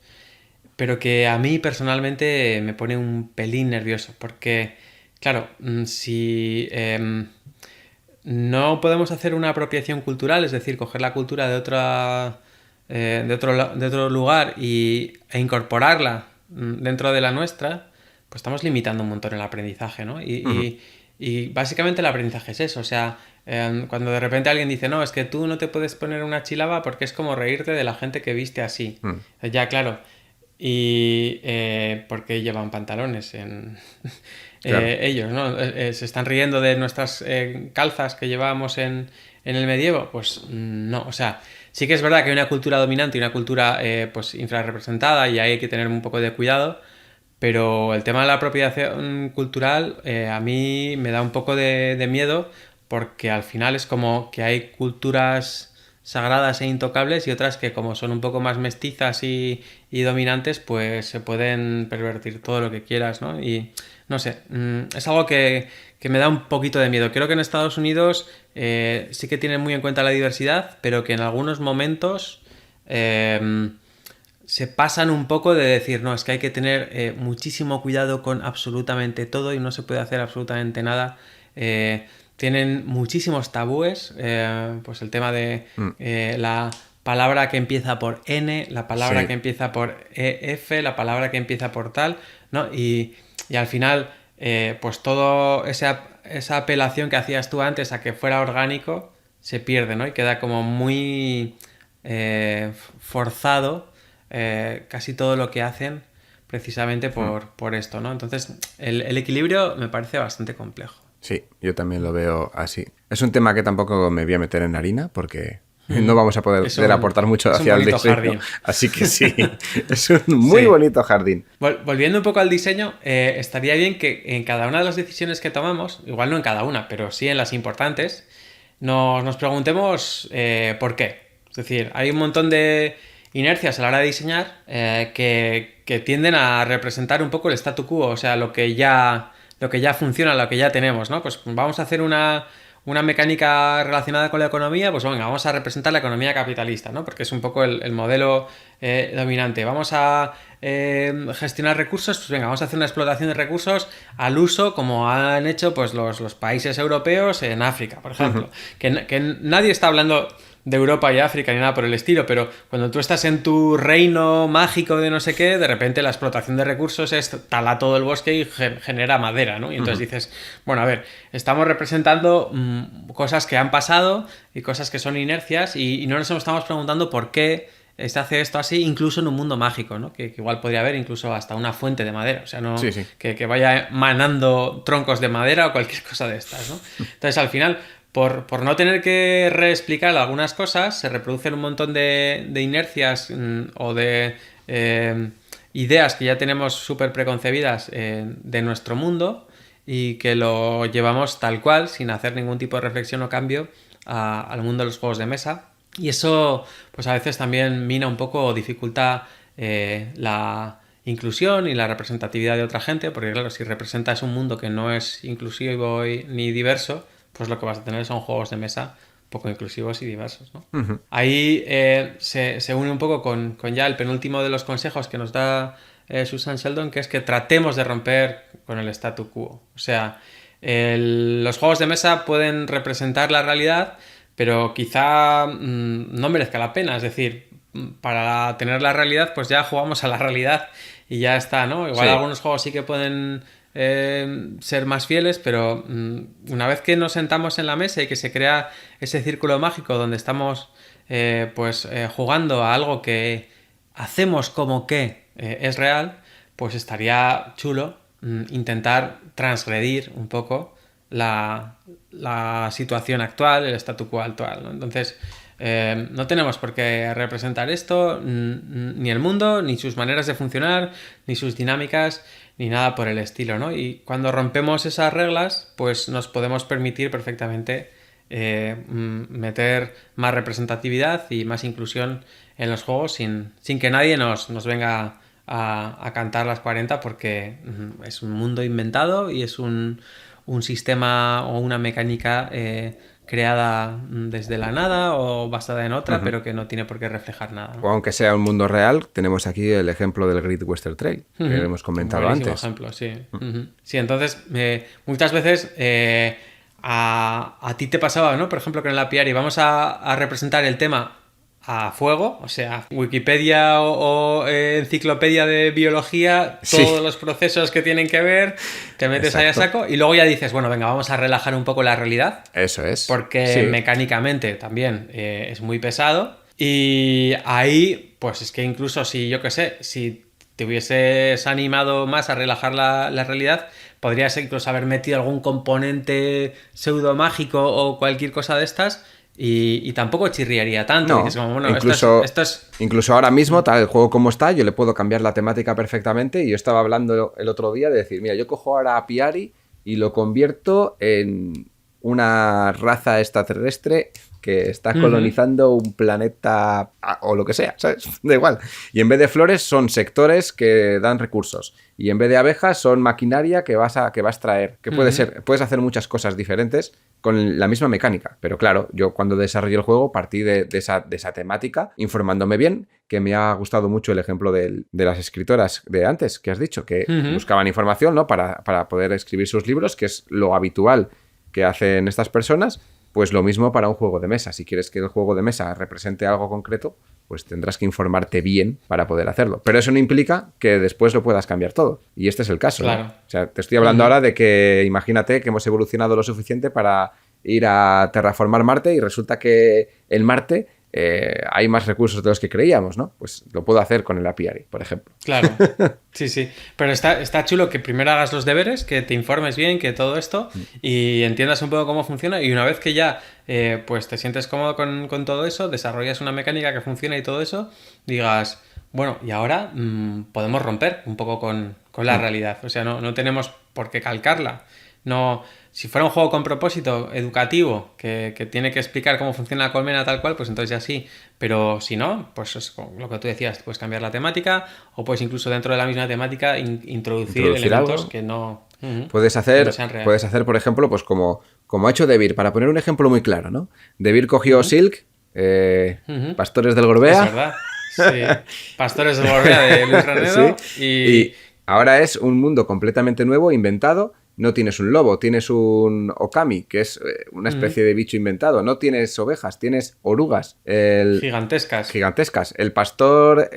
pero que a mí personalmente me pone un pelín nervioso, porque, claro, si no podemos hacer una apropiación cultural, es decir, coger la cultura de otro lugar e incorporarla dentro de la nuestra, pues estamos limitando un montón el aprendizaje, ¿no? Y básicamente el aprendizaje es eso, o sea, cuando de repente alguien dice, no, es que tú no te puedes poner una chilaba porque es como reírte de la gente que viste así. Ya, claro. Y porque llevan pantalones claro. Ellos, ¿no? Se están riendo de nuestras calzas que llevábamos en el medievo. Pues no, o sea, sí que es verdad que hay una cultura dominante y una cultura pues infrarrepresentada y ahí hay que tener un poco de cuidado, pero el tema de la apropiación cultural a mí me da un poco de miedo, porque al final es como que hay culturas sagradas e intocables y otras que, como son un poco más mestizas y dominantes, pues se pueden pervertir todo lo que quieras, ¿no? Y no sé, es algo que me da un poquito de miedo. Creo que en Estados Unidos sí que tienen muy en cuenta la diversidad, pero que en algunos momentos se pasan un poco de decir, no, es que hay que tener muchísimo cuidado con absolutamente todo y no se puede hacer absolutamente nada. Tienen muchísimos tabúes, pues el tema de la palabra que empieza por N, la palabra que empieza por EF, la palabra que empieza por tal, ¿no? Y al final, pues todo esa apelación que hacías tú antes a que fuera orgánico se pierde, ¿no? Y queda como muy forzado casi todo lo que hacen precisamente por esto, ¿no? Entonces, el equilibrio me parece bastante complejo. Sí, yo también lo veo así. Es un tema que tampoco me voy a meter en harina porque no vamos a poder aportar mucho hacia el diseño. Jardín. Así que sí, es un muy bonito jardín. Volviendo un poco al diseño, estaría bien que en cada una de las decisiones que tomamos, igual no en cada una, pero sí en las importantes, nos preguntemos por qué. Es decir, hay un montón de inercias a la hora de diseñar que tienden a representar un poco el statu quo, o sea, lo que ya funciona, lo que ya tenemos, ¿no? Pues vamos a hacer una mecánica relacionada con la economía, pues venga, vamos a representar la economía capitalista, ¿no? Porque es un poco el modelo dominante. Vamos a gestionar recursos, pues venga, vamos a hacer una explotación de recursos al uso como han hecho pues los países europeos en África, por ejemplo. Que nadie está hablando de Europa y África ni nada por el estilo, pero cuando tú estás en tu reino mágico de no sé qué, de repente la explotación de recursos es tala todo el bosque y genera madera, ¿no? Y entonces dices, bueno, a ver, estamos representando cosas que han pasado y cosas que son inercias y no nos estamos preguntando por qué se hace esto así, incluso en un mundo mágico, ¿no? Que igual podría haber incluso hasta una fuente de madera, o sea, no que vaya manando troncos de madera o cualquier cosa de estas, ¿no? Entonces, al final, por no tener que reexplicar algunas cosas, se reproducen un montón de inercias o de ideas que ya tenemos súper preconcebidas de nuestro mundo y que lo llevamos tal cual, sin hacer ningún tipo de reflexión o cambio al mundo de los juegos de mesa. Y eso, pues a veces también mina un poco o dificulta la inclusión y la representatividad de otra gente, porque claro, si representas un mundo que no es inclusivo ni diverso, pues lo que vas a tener son juegos de mesa poco inclusivos y diversos, ¿no? Ahí se une un poco con ya el penúltimo de los consejos que nos da Susan Sheldon, que es que tratemos de romper con el statu quo. O sea, los juegos de mesa pueden representar la realidad, pero quizá no merezca la pena. Es decir, para tener la realidad, pues ya jugamos a la realidad y ya está, ¿no? Igual algunos juegos sí que pueden ser más fieles, pero una vez que nos sentamos en la mesa y que se crea ese círculo mágico donde estamos jugando a algo que hacemos como que es real, pues estaría chulo intentar transgredir un poco la situación actual, el statu quo actual, ¿no? Entonces, no tenemos por qué representar esto, ni el mundo, ni sus maneras de funcionar, ni sus dinámicas, ni nada por el estilo, ¿no? Y cuando rompemos esas reglas, pues nos podemos permitir perfectamente meter más representatividad y más inclusión en los juegos sin que nadie nos venga a cantar las 40, porque es un mundo inventado y es un sistema o una mecánica creada desde la nada o basada en otra, pero que no tiene por qué reflejar nada, ¿no? O aunque sea un mundo real, tenemos aquí el ejemplo del Great Western Trail, que hemos comentado Buenísimo antes. ejemplo, sí. Sí, entonces, muchas veces a ti te pasaba, ¿no? Por ejemplo, que en la Apiari vamos a representar el tema a fuego, o sea, Wikipedia o enciclopedia de biología, todos los procesos que tienen que ver, te metes ahí a saco y luego ya dices, bueno, venga, vamos a relajar un poco la realidad. Eso es. Porque mecánicamente también es muy pesado y ahí, pues es que incluso si, yo qué sé, si te hubieses animado más a relajar la realidad, podrías incluso haber metido algún componente pseudo mágico o cualquier cosa de estas. Y tampoco chirriaría tanto. No, dices como, bueno, incluso, esto es... incluso ahora mismo, tal el juego como está, yo le puedo cambiar la temática perfectamente. Y yo estaba hablando el otro día de decir, mira, yo cojo ahora a Apiari y lo convierto en una raza extraterrestre que está colonizando un planeta o lo que sea, ¿sabes? Da igual. Y en vez de flores son sectores que dan recursos. Y en vez de abejas son maquinaria que vas a extraer. Que puede ser, puedes hacer muchas cosas diferentes con la misma mecánica. Pero claro, yo cuando desarrollé el juego partí de esa temática, informándome bien, que me ha gustado mucho el ejemplo de las escritoras de antes, que has dicho, que buscaban información, ¿no? Para poder escribir sus libros, que es lo habitual que hacen estas personas. Pues lo mismo para un juego de mesa. Si quieres que el juego de mesa represente algo concreto, pues tendrás que informarte bien para poder hacerlo. Pero eso no implica que después lo puedas cambiar todo. Y este es el caso, claro, ¿no? O sea, te estoy hablando ahora de que imagínate que hemos evolucionado lo suficiente para ir a terraformar Marte y resulta que en Marte hay más recursos de los que creíamos, ¿no? Pues lo puedo hacer con el Apiari, por ejemplo. Claro, sí. Pero está chulo que primero hagas los deberes, que te informes bien, que todo esto, y entiendas un poco cómo funciona, y una vez que ya pues te sientes cómodo con todo eso, desarrollas una mecánica que funciona y todo eso, digas, bueno, y ahora podemos romper un poco con la realidad. O sea, no tenemos por qué calcarla. No, si fuera un juego con propósito educativo que tiene que explicar cómo funciona la colmena tal cual, pues entonces ya sí. Pero si no, pues es lo que tú decías, puedes cambiar la temática o puedes incluso dentro de la misma temática introducir elementos algo que no... Puedes hacer, por ejemplo, pues como ha hecho Debir, para poner un ejemplo muy claro, ¿no? Debir cogió Silk, Pastores del Gorbea. Es verdad, sí. Pastores del Gorbea de Luis Renedo. Sí. Y ahora es un mundo completamente nuevo, inventado. No tienes un lobo, tienes un okami, que es una especie de bicho inventado. No tienes ovejas, tienes orugas. Gigantescas. El pastor,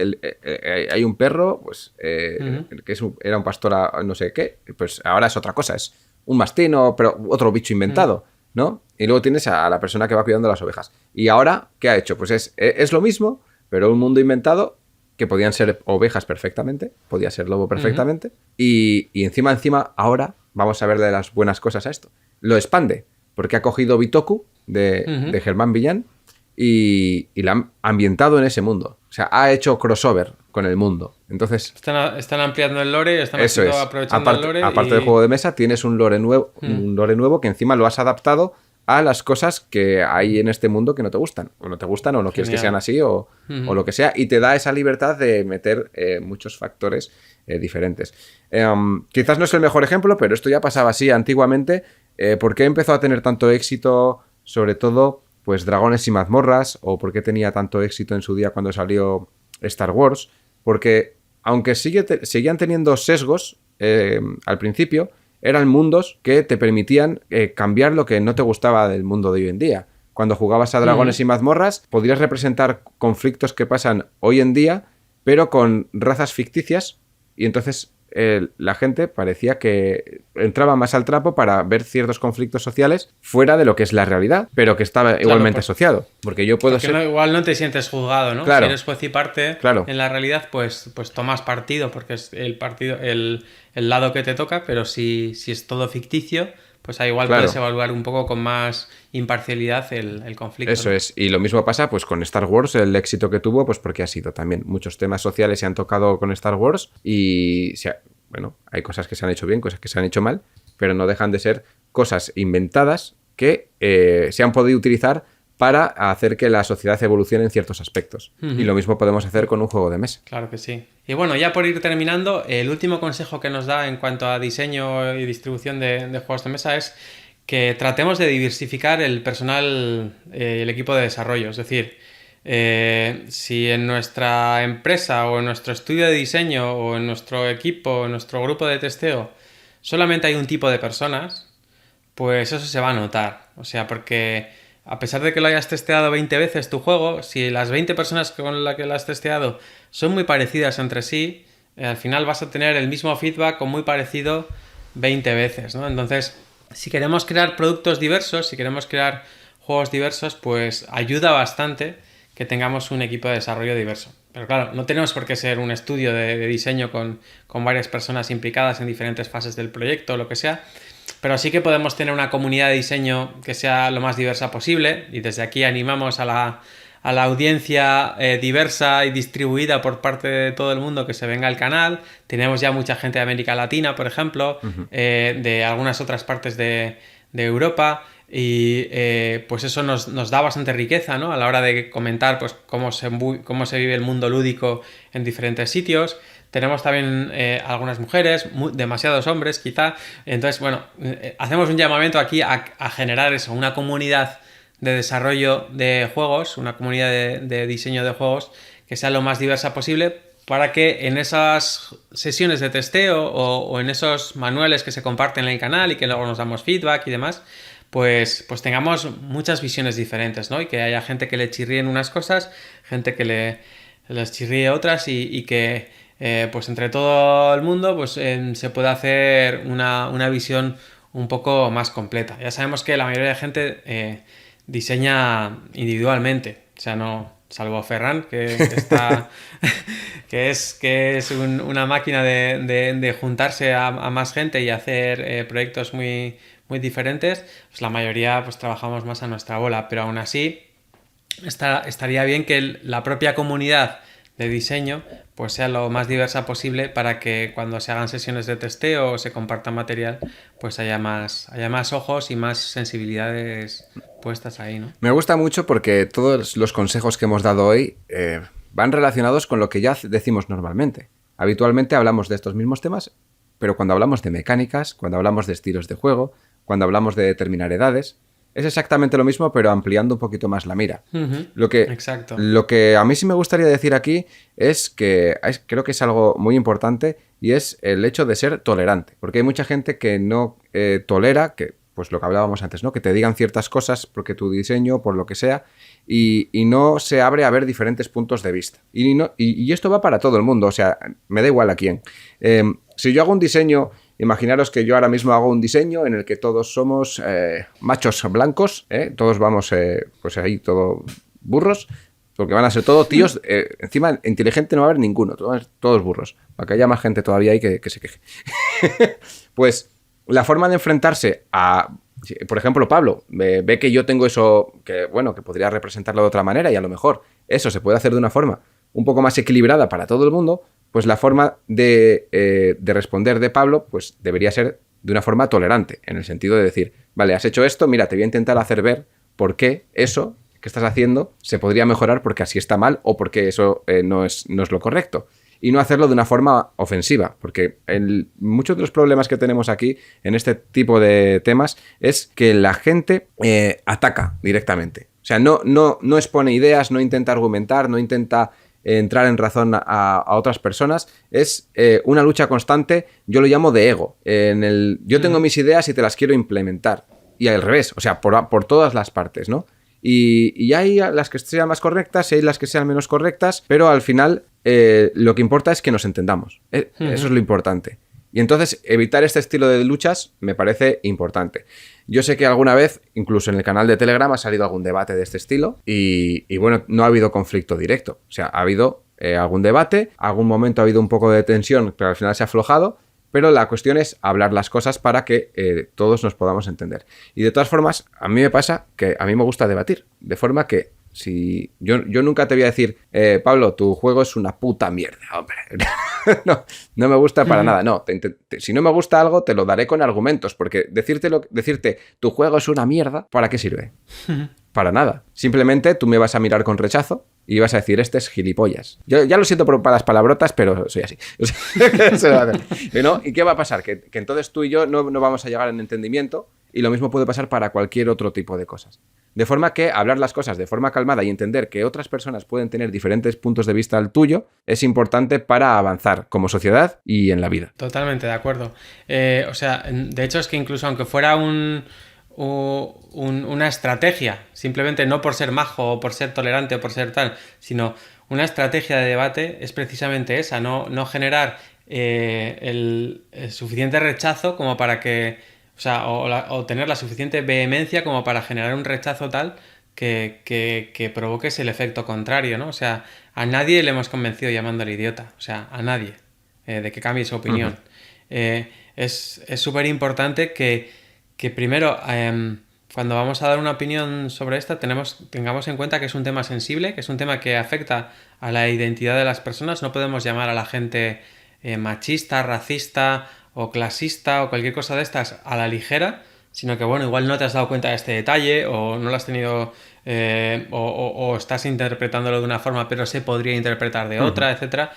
hay un perro, pues que era un pastor a no sé qué, pues ahora es otra cosa, es un mastín pero otro bicho inventado, ¿no? Y luego tienes a la persona que va cuidando las ovejas. Y ahora, ¿qué ha hecho? Pues es lo mismo, pero un mundo inventado que podían ser ovejas perfectamente, podía ser lobo perfectamente, y encima ahora vamos a ver de las buenas cosas a esto. Lo expande, porque ha cogido Bitoku de Germán Villán y la han ambientado en ese mundo. O sea, ha hecho crossover con el mundo. Entonces están ampliando el lore, están aprovechando el lore. Aparte del juego de mesa, tienes un lore nuevo que encima lo has adaptado a las cosas que hay en este mundo que no te gustan. O no te gustan, o no quieres que sean así, o lo que sea. Y te da esa libertad de meter muchos factores diferentes. Quizás no es el mejor ejemplo, pero esto ya pasaba así antiguamente. ¿Por qué empezó a tener tanto éxito, sobre todo, pues Dragones y Mazmorras? ¿O por qué tenía tanto éxito en su día cuando salió Star Wars? Porque, aunque seguían teniendo sesgos al principio, eran mundos que te permitían cambiar lo que no te gustaba del mundo de hoy en día. Cuando jugabas a Dragones y Mazmorras, podrías representar conflictos que pasan hoy en día, pero con razas ficticias, y entonces la gente parecía que entraba más al trapo para ver ciertos conflictos sociales fuera de lo que es la realidad, pero que estaba igualmente asociado. Porque yo puedo ser... igual no te sientes juzgado, ¿no? Claro. Si eres juez y parte en la realidad, pues tomas partido, porque es el lado que te toca, pero si es todo ficticio, pues ahí igual puedes evaluar un poco con más imparcialidad el conflicto. Eso, ¿no? Es. Y lo mismo pasa pues con Star Wars, el éxito que tuvo, pues porque ha sido también muchos temas sociales se han tocado con Star Wars y bueno, hay cosas que se han hecho bien, cosas que se han hecho mal, pero no dejan de ser cosas inventadas que se han podido utilizar para hacer que la sociedad evolucione en ciertos aspectos. Y lo mismo podemos hacer con un juego de mesa. Claro que sí. Y bueno, ya por ir terminando, el último consejo que nos da en cuanto a diseño y distribución de juegos de mesa es que tratemos de diversificar el personal, el equipo de desarrollo. Es decir, si en nuestra empresa o en nuestro estudio de diseño o en nuestro equipo, en nuestro grupo de testeo, solamente hay un tipo de personas, pues eso se va a notar. O sea, porque a pesar de que lo hayas testeado 20 veces tu juego, si las 20 personas con las que lo has testeado son muy parecidas entre sí, al final vas a tener el mismo feedback o muy parecido 20 veces, ¿no? Entonces, si queremos crear productos diversos, si queremos crear juegos diversos, pues ayuda bastante que tengamos un equipo de desarrollo diverso. Pero claro, no tenemos por qué ser un estudio de diseño con varias personas implicadas en diferentes fases del proyecto o lo que sea, pero sí que podemos tener una comunidad de diseño que sea lo más diversa posible, y desde aquí animamos a la audiencia diversa y distribuida por parte de todo el mundo que se venga al canal. Tenemos ya mucha gente de América Latina, por ejemplo, de algunas otras partes de Europa, y pues eso nos da bastante riqueza, ¿no? A la hora de comentar pues cómo se vive el mundo lúdico en diferentes sitios. Tenemos también algunas mujeres, demasiados hombres quizá. Entonces, bueno, hacemos un llamamiento aquí a generar eso, una comunidad de desarrollo de juegos, una comunidad de diseño de juegos que sea lo más diversa posible, para que en esas sesiones de testeo o en esos manuales que se comparten en el canal y que luego nos damos feedback y demás, pues tengamos muchas visiones diferentes, ¿no? Y que haya gente que le chirríen unas cosas, gente que les chirríe otras, y que pues entre todo el mundo pues se pueda hacer una visión un poco más completa. Ya sabemos que la mayoría de gente diseña individualmente, o sea, no, salvo Ferran, que está que es una máquina de juntarse a más gente y hacer proyectos muy, muy diferentes, pues la mayoría pues trabajamos más a nuestra bola, pero aún así estaría bien que la propia comunidad de diseño pues sea lo más diversa posible, para que cuando se hagan sesiones de testeo o se comparta material, pues haya más ojos y más sensibilidades puestas ahí, ¿no? Me gusta mucho porque todos los consejos que hemos dado hoy van relacionados con lo que ya decimos normalmente. Habitualmente hablamos de estos mismos temas, pero cuando hablamos de mecánicas, cuando hablamos de estilos de juego, cuando hablamos de determinar edades, es exactamente lo mismo, pero ampliando un poquito más la mira. Exacto. Lo que a mí sí me gustaría decir aquí es que creo que es algo muy importante, y es el hecho de ser tolerante. Porque hay mucha gente que no tolera, que pues lo que hablábamos antes, ¿no? Que te digan ciertas cosas porque tu diseño, por lo que sea, y no se abre a ver diferentes puntos de vista. Y esto va para todo el mundo, o sea, me da igual a quién. Si yo hago un diseño... Imaginaros que yo ahora mismo hago un diseño en el que todos somos machos blancos, todos vamos pues ahí todo burros, porque van a ser todos tíos, encima inteligente no va a haber ninguno, todos burros, para que haya más gente todavía ahí que se queje. Pues la forma de enfrentarse a, por ejemplo, Pablo ve que yo tengo eso, que bueno, que podría representarlo de otra manera, y a lo mejor eso se puede hacer de una forma un poco más equilibrada para todo el mundo. Pues la forma de responder de Pablo pues debería ser de una forma tolerante, en el sentido de decir, vale, has hecho esto, mira, te voy a intentar hacer ver por qué eso que estás haciendo se podría mejorar, porque así está mal, o porque eso no es lo correcto. Y no hacerlo de una forma ofensiva, porque muchos de los problemas que tenemos aquí en este tipo de temas es que la gente ataca directamente. O sea, no expone ideas, no intenta argumentar, no intenta entrar en razón a otras personas. Es una lucha constante, yo lo llamo de ego. Yo tengo mis ideas y te las quiero implementar. Y al revés, o sea, por todas las partes, ¿no? Y hay las que sean más correctas y hay las que sean menos correctas, pero al final lo que importa es que nos entendamos. Eso es lo importante. Y entonces evitar este estilo de luchas me parece importante. Yo sé que alguna vez, incluso en el canal de Telegram, ha salido algún debate de este estilo y bueno, no ha habido conflicto directo. O sea, ha habido algún debate, algún momento ha habido un poco de tensión, pero al final se ha aflojado. Pero la cuestión es hablar las cosas para que todos nos podamos entender. Y de todas formas, a mí me pasa que a mí me gusta debatir. De forma que si yo nunca te voy a decir, Pablo, tu juego es una puta mierda, hombre. No me gusta para nada. No, si no me gusta algo, te lo daré con argumentos. Porque decirte tu juego es una mierda, ¿para qué sirve? Para nada. Simplemente tú me vas a mirar con rechazo y vas a decir, este es gilipollas. Yo ya lo siento para las palabrotas, pero soy así. ¿No? ¿Y qué va a pasar? Que entonces tú y yo no vamos a llegar a un entendimiento y lo mismo puede pasar para cualquier otro tipo de cosas. De forma que hablar las cosas de forma calmada y entender que otras personas pueden tener diferentes puntos de vista al tuyo es importante para avanzar como sociedad y en la vida. Totalmente de acuerdo. O sea, de hecho es que incluso aunque fuera una estrategia, simplemente no por ser majo o por ser tolerante o por ser tal, sino una estrategia de debate es precisamente esa, no generar el suficiente rechazo como para que, o sea, o tener la suficiente vehemencia como para generar un rechazo tal que provoques el efecto contrario, ¿no? O sea, a nadie le hemos convencido llamándole idiota, o sea, a nadie, de que cambie su opinión. Es súper importante que primero, cuando vamos a dar una opinión sobre esto, tengamos en cuenta que es un tema sensible, que es un tema que afecta a la identidad de las personas. No podemos llamar a la gente machista, racista o clasista o cualquier cosa de estas a la ligera, sino que, bueno, igual no te has dado cuenta de este detalle o no lo has tenido o estás interpretándolo de una forma pero se podría interpretar de otra, etcétera,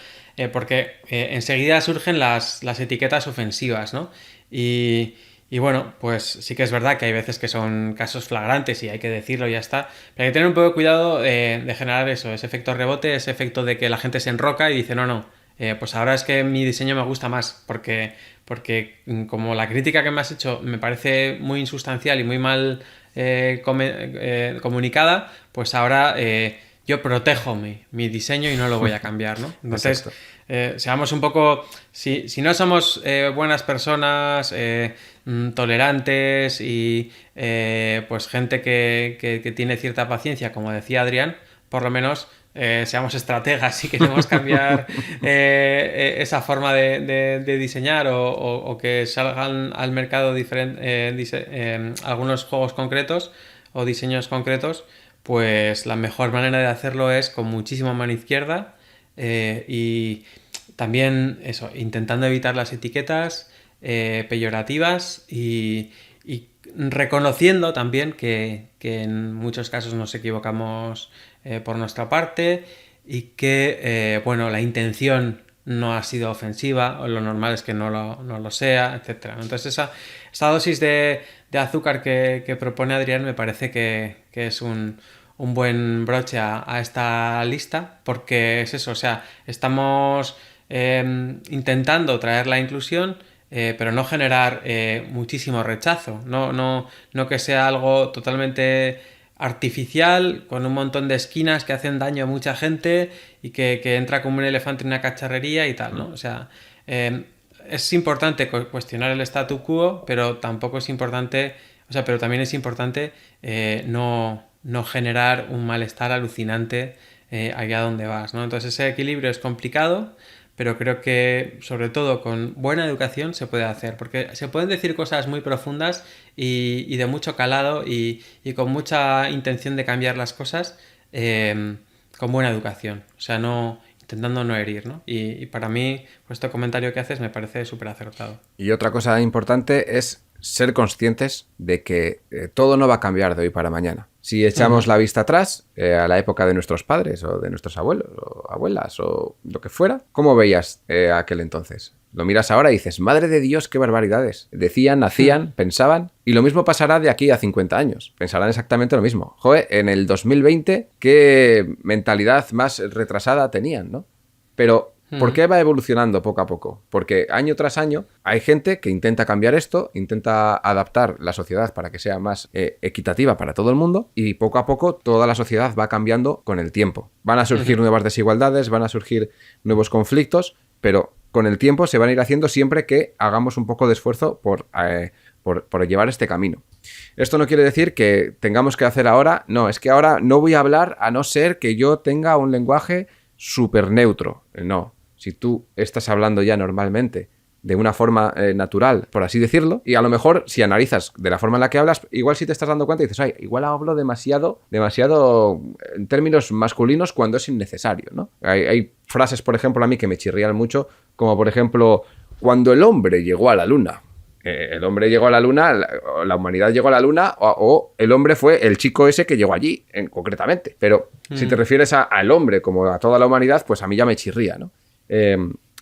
porque enseguida surgen las etiquetas ofensivas, ¿no? Y bueno, pues sí que es verdad que hay veces que son casos flagrantes y hay que decirlo y ya está. Pero hay que tener un poco de cuidado de generar eso, ese efecto rebote, ese efecto de que la gente se enroca y dice, no, pues ahora es que mi diseño me gusta más, porque como la crítica que me has hecho me parece muy insustancial y muy mal comunicada, pues ahora yo protejo mi diseño y no lo voy a cambiar, ¿no? Entonces, seamos un poco, si no somos buenas personas, tolerantes y pues gente que tiene cierta paciencia, como decía Adrián, por lo menos seamos estrategas y queremos cambiar esa forma de diseñar o que salgan al mercado algunos juegos concretos o diseños concretos, pues la mejor manera de hacerlo es con muchísima mano izquierda y también eso, intentando evitar las etiquetas peyorativas y reconociendo también que en muchos casos nos equivocamos por nuestra parte y que bueno, la intención no ha sido ofensiva o lo normal es que no lo sea, etcétera. Entonces esa dosis de azúcar que propone Adrián me parece que es un buen broche a esta lista, porque es eso, o sea, estamos intentando traer la inclusión, pero no generar muchísimo rechazo, no que sea algo totalmente artificial, con un montón de esquinas que hacen daño a mucha gente y que entra como un elefante en una cacharrería y tal, ¿no? O sea, es importante cuestionar el statu quo, pero tampoco es importante, o sea, pero también es importante no generar un malestar alucinante allá donde vas, ¿no? Entonces ese equilibrio es complicado, pero creo que sobre todo con buena educación se puede hacer, porque se pueden decir cosas muy profundas y de mucho calado y con mucha intención de cambiar las cosas con buena educación, o sea, intentando no herir, ¿no? Y para mí, pues este comentario que haces me parece súper acertado. Y otra cosa importante es ser conscientes de que todo no va a cambiar de hoy para mañana. Si echamos la vista atrás, a la época de nuestros padres o de nuestros abuelos o abuelas o lo que fuera, ¿cómo veías aquel entonces? Lo miras ahora y dices, madre de Dios, qué barbaridades. Decían, hacían, pensaban, y lo mismo pasará de aquí a 50 años. Pensarán exactamente lo mismo. Joder, en el 2020, qué mentalidad más retrasada tenían, ¿no? Pero ¿por qué va evolucionando poco a poco? Porque año tras año hay gente que intenta cambiar esto, intenta adaptar la sociedad para que sea más equitativa para todo el mundo y poco a poco toda la sociedad va cambiando con el tiempo. Van a surgir nuevas desigualdades, van a surgir nuevos conflictos, pero con el tiempo se van a ir haciendo siempre que hagamos un poco de esfuerzo por llevar este camino. Esto no quiere decir que tengamos que hacer ahora, no, es que ahora no voy a hablar a no ser que yo tenga un lenguaje súper neutro. No, si tú estás hablando ya normalmente de una forma natural, por así decirlo, y a lo mejor si analizas de la forma en la que hablas, igual si te estás dando cuenta y dices, ay, igual hablo demasiado en términos masculinos cuando es innecesario, ¿no? Hay frases, por ejemplo, a mí que me chirrían mucho, como por ejemplo, cuando el hombre llegó a la luna. El hombre llegó a la luna, la humanidad llegó a la luna, o el hombre fue el chico ese que llegó allí, concretamente. Pero si te refieres al hombre como a toda la humanidad, pues a mí ya me chirría, ¿no?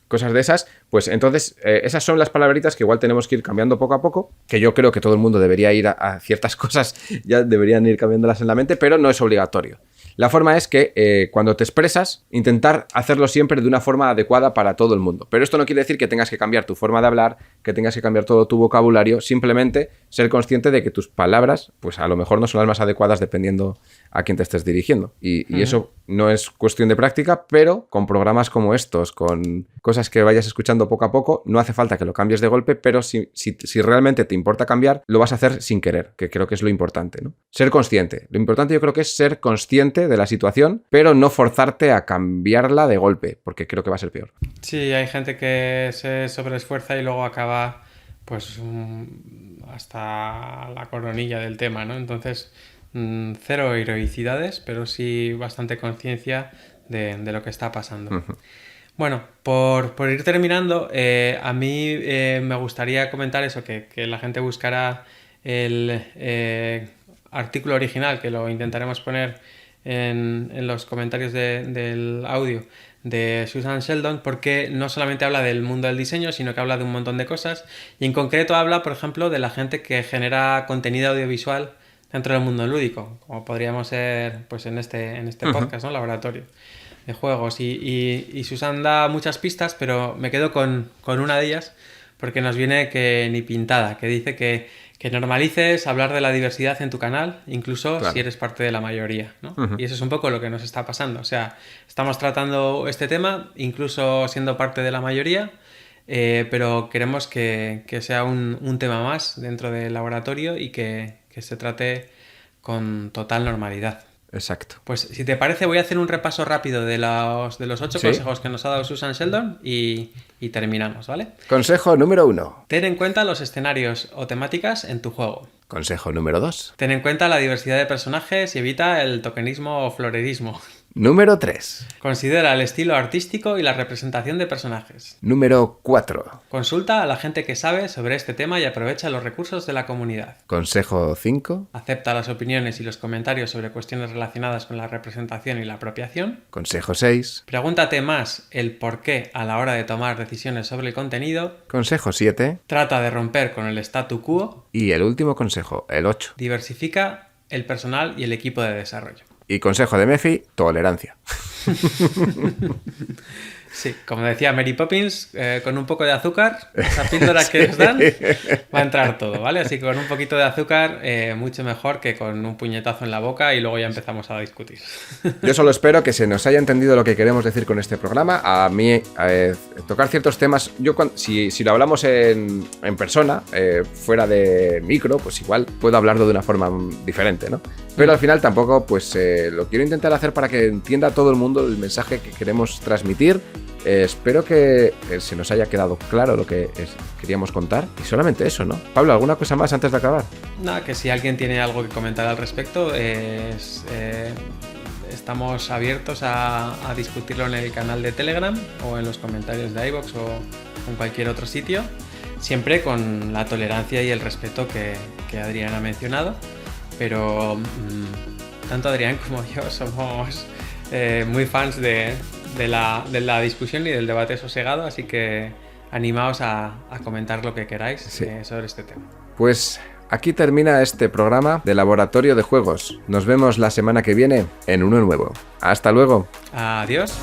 Cosas de esas, pues entonces esas son las palabritas que igual tenemos que ir cambiando poco a poco, que yo creo que todo el mundo debería ir a ciertas cosas, ya deberían ir cambiándolas en la mente, pero no es obligatorio. La forma es que cuando te expresas, intentar hacerlo siempre de una forma adecuada para todo el mundo. Pero esto no quiere decir que tengas que cambiar tu forma de hablar, que tengas que cambiar todo tu vocabulario, simplemente ser consciente de que tus palabras, pues a lo mejor no son las más adecuadas dependiendo a quién te estés dirigiendo. Y eso no es cuestión de práctica, pero con programas como estos, con cosas que vayas escuchando poco a poco, no hace falta que lo cambies de golpe, pero si realmente te importa cambiar, lo vas a hacer sin querer, que creo que es lo importante, ¿no? Ser consciente. Lo importante yo creo que es ser consciente de la situación, pero no forzarte a cambiarla de golpe, porque creo que va a ser peor. Sí, hay gente que se sobreesfuerza y luego acaba pues hasta la coronilla del tema, ¿no? Entonces, cero heroicidades, pero sí bastante conciencia de lo que está pasando. Uh-huh. Bueno, por ir terminando, a mí me gustaría comentar eso, que la gente buscará el artículo original, que lo intentaremos poner en los comentarios del audio, de Susan Sheldon, porque no solamente habla del mundo del diseño, sino que habla de un montón de cosas, y en concreto habla, por ejemplo, de la gente que genera contenido audiovisual dentro del mundo lúdico, como podríamos ser pues en este uh-huh. podcast, ¿no? Laboratorio de juegos, y Susan da muchas pistas, pero me quedo con una de ellas, porque nos viene que ni pintada, que dice que normalices hablar de la diversidad en tu canal, incluso claro. Si eres parte de la mayoría, ¿no? Uh-huh. Y eso es un poco lo que nos está pasando. O sea, estamos tratando este tema, incluso siendo parte de la mayoría, pero queremos que sea un tema más dentro del laboratorio y que se trate con total normalidad. Exacto. Pues si te parece, voy a hacer un repaso rápido de los 8 consejos que nos ha dado Susan Sheldon y terminamos, ¿vale? Consejo número 1. Ten en cuenta los escenarios o temáticas en tu juego. Consejo número 2. Ten en cuenta la diversidad de personajes y evita el tokenismo o florerismo. Número 3. Considera el estilo artístico y la representación de personajes. Número 4. Consulta a la gente que sabe sobre este tema y aprovecha los recursos de la comunidad. Consejo 5. Acepta las opiniones y los comentarios sobre cuestiones relacionadas con la representación y la apropiación. Consejo 6. Pregúntate más el por qué a la hora de tomar decisiones sobre el contenido. Consejo 7. Trata de romper con el statu quo. Y el último consejo, el 8. Diversifica el personal y el equipo de desarrollo. Y consejo de Mefi, tolerancia. Sí, como decía Mary Poppins, con un poco de azúcar, esa píldora que nos dan, va a entrar todo, ¿vale? Así que con un poquito de azúcar, mucho mejor que con un puñetazo en la boca y luego ya empezamos a discutir. Yo solo espero que se nos haya entendido lo que queremos decir con este programa. A mí, tocar ciertos temas, si lo hablamos en persona, fuera de micro, pues igual puedo hablarlo de una forma diferente, ¿no? Pero al final tampoco, pues lo quiero intentar hacer para que entienda todo el mundo el mensaje que queremos transmitir. Espero que se nos haya quedado claro lo que queríamos contar. Y solamente eso, ¿no? Pablo, ¿alguna cosa más antes de acabar? Nada, que si alguien tiene algo que comentar al respecto, estamos abiertos a discutirlo en el canal de Telegram o en los comentarios de iVoox o en cualquier otro sitio, siempre con la tolerancia y el respeto que Adrián ha mencionado. Pero tanto Adrián como yo somos muy fans de la discusión y del debate sosegado, así que animaos a comentar lo que queráis sobre este tema. Pues aquí termina este programa de Laboratorio de Juegos. Nos vemos la semana que viene en uno nuevo. Hasta luego. Adiós.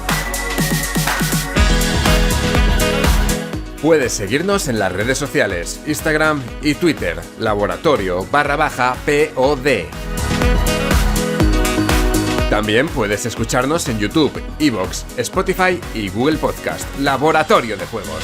Puedes seguirnos en las redes sociales, Instagram y Twitter, laboratorio_POD. También puedes escucharnos en YouTube, iVoox, Spotify y Google Podcast. Laboratorio de Juegos.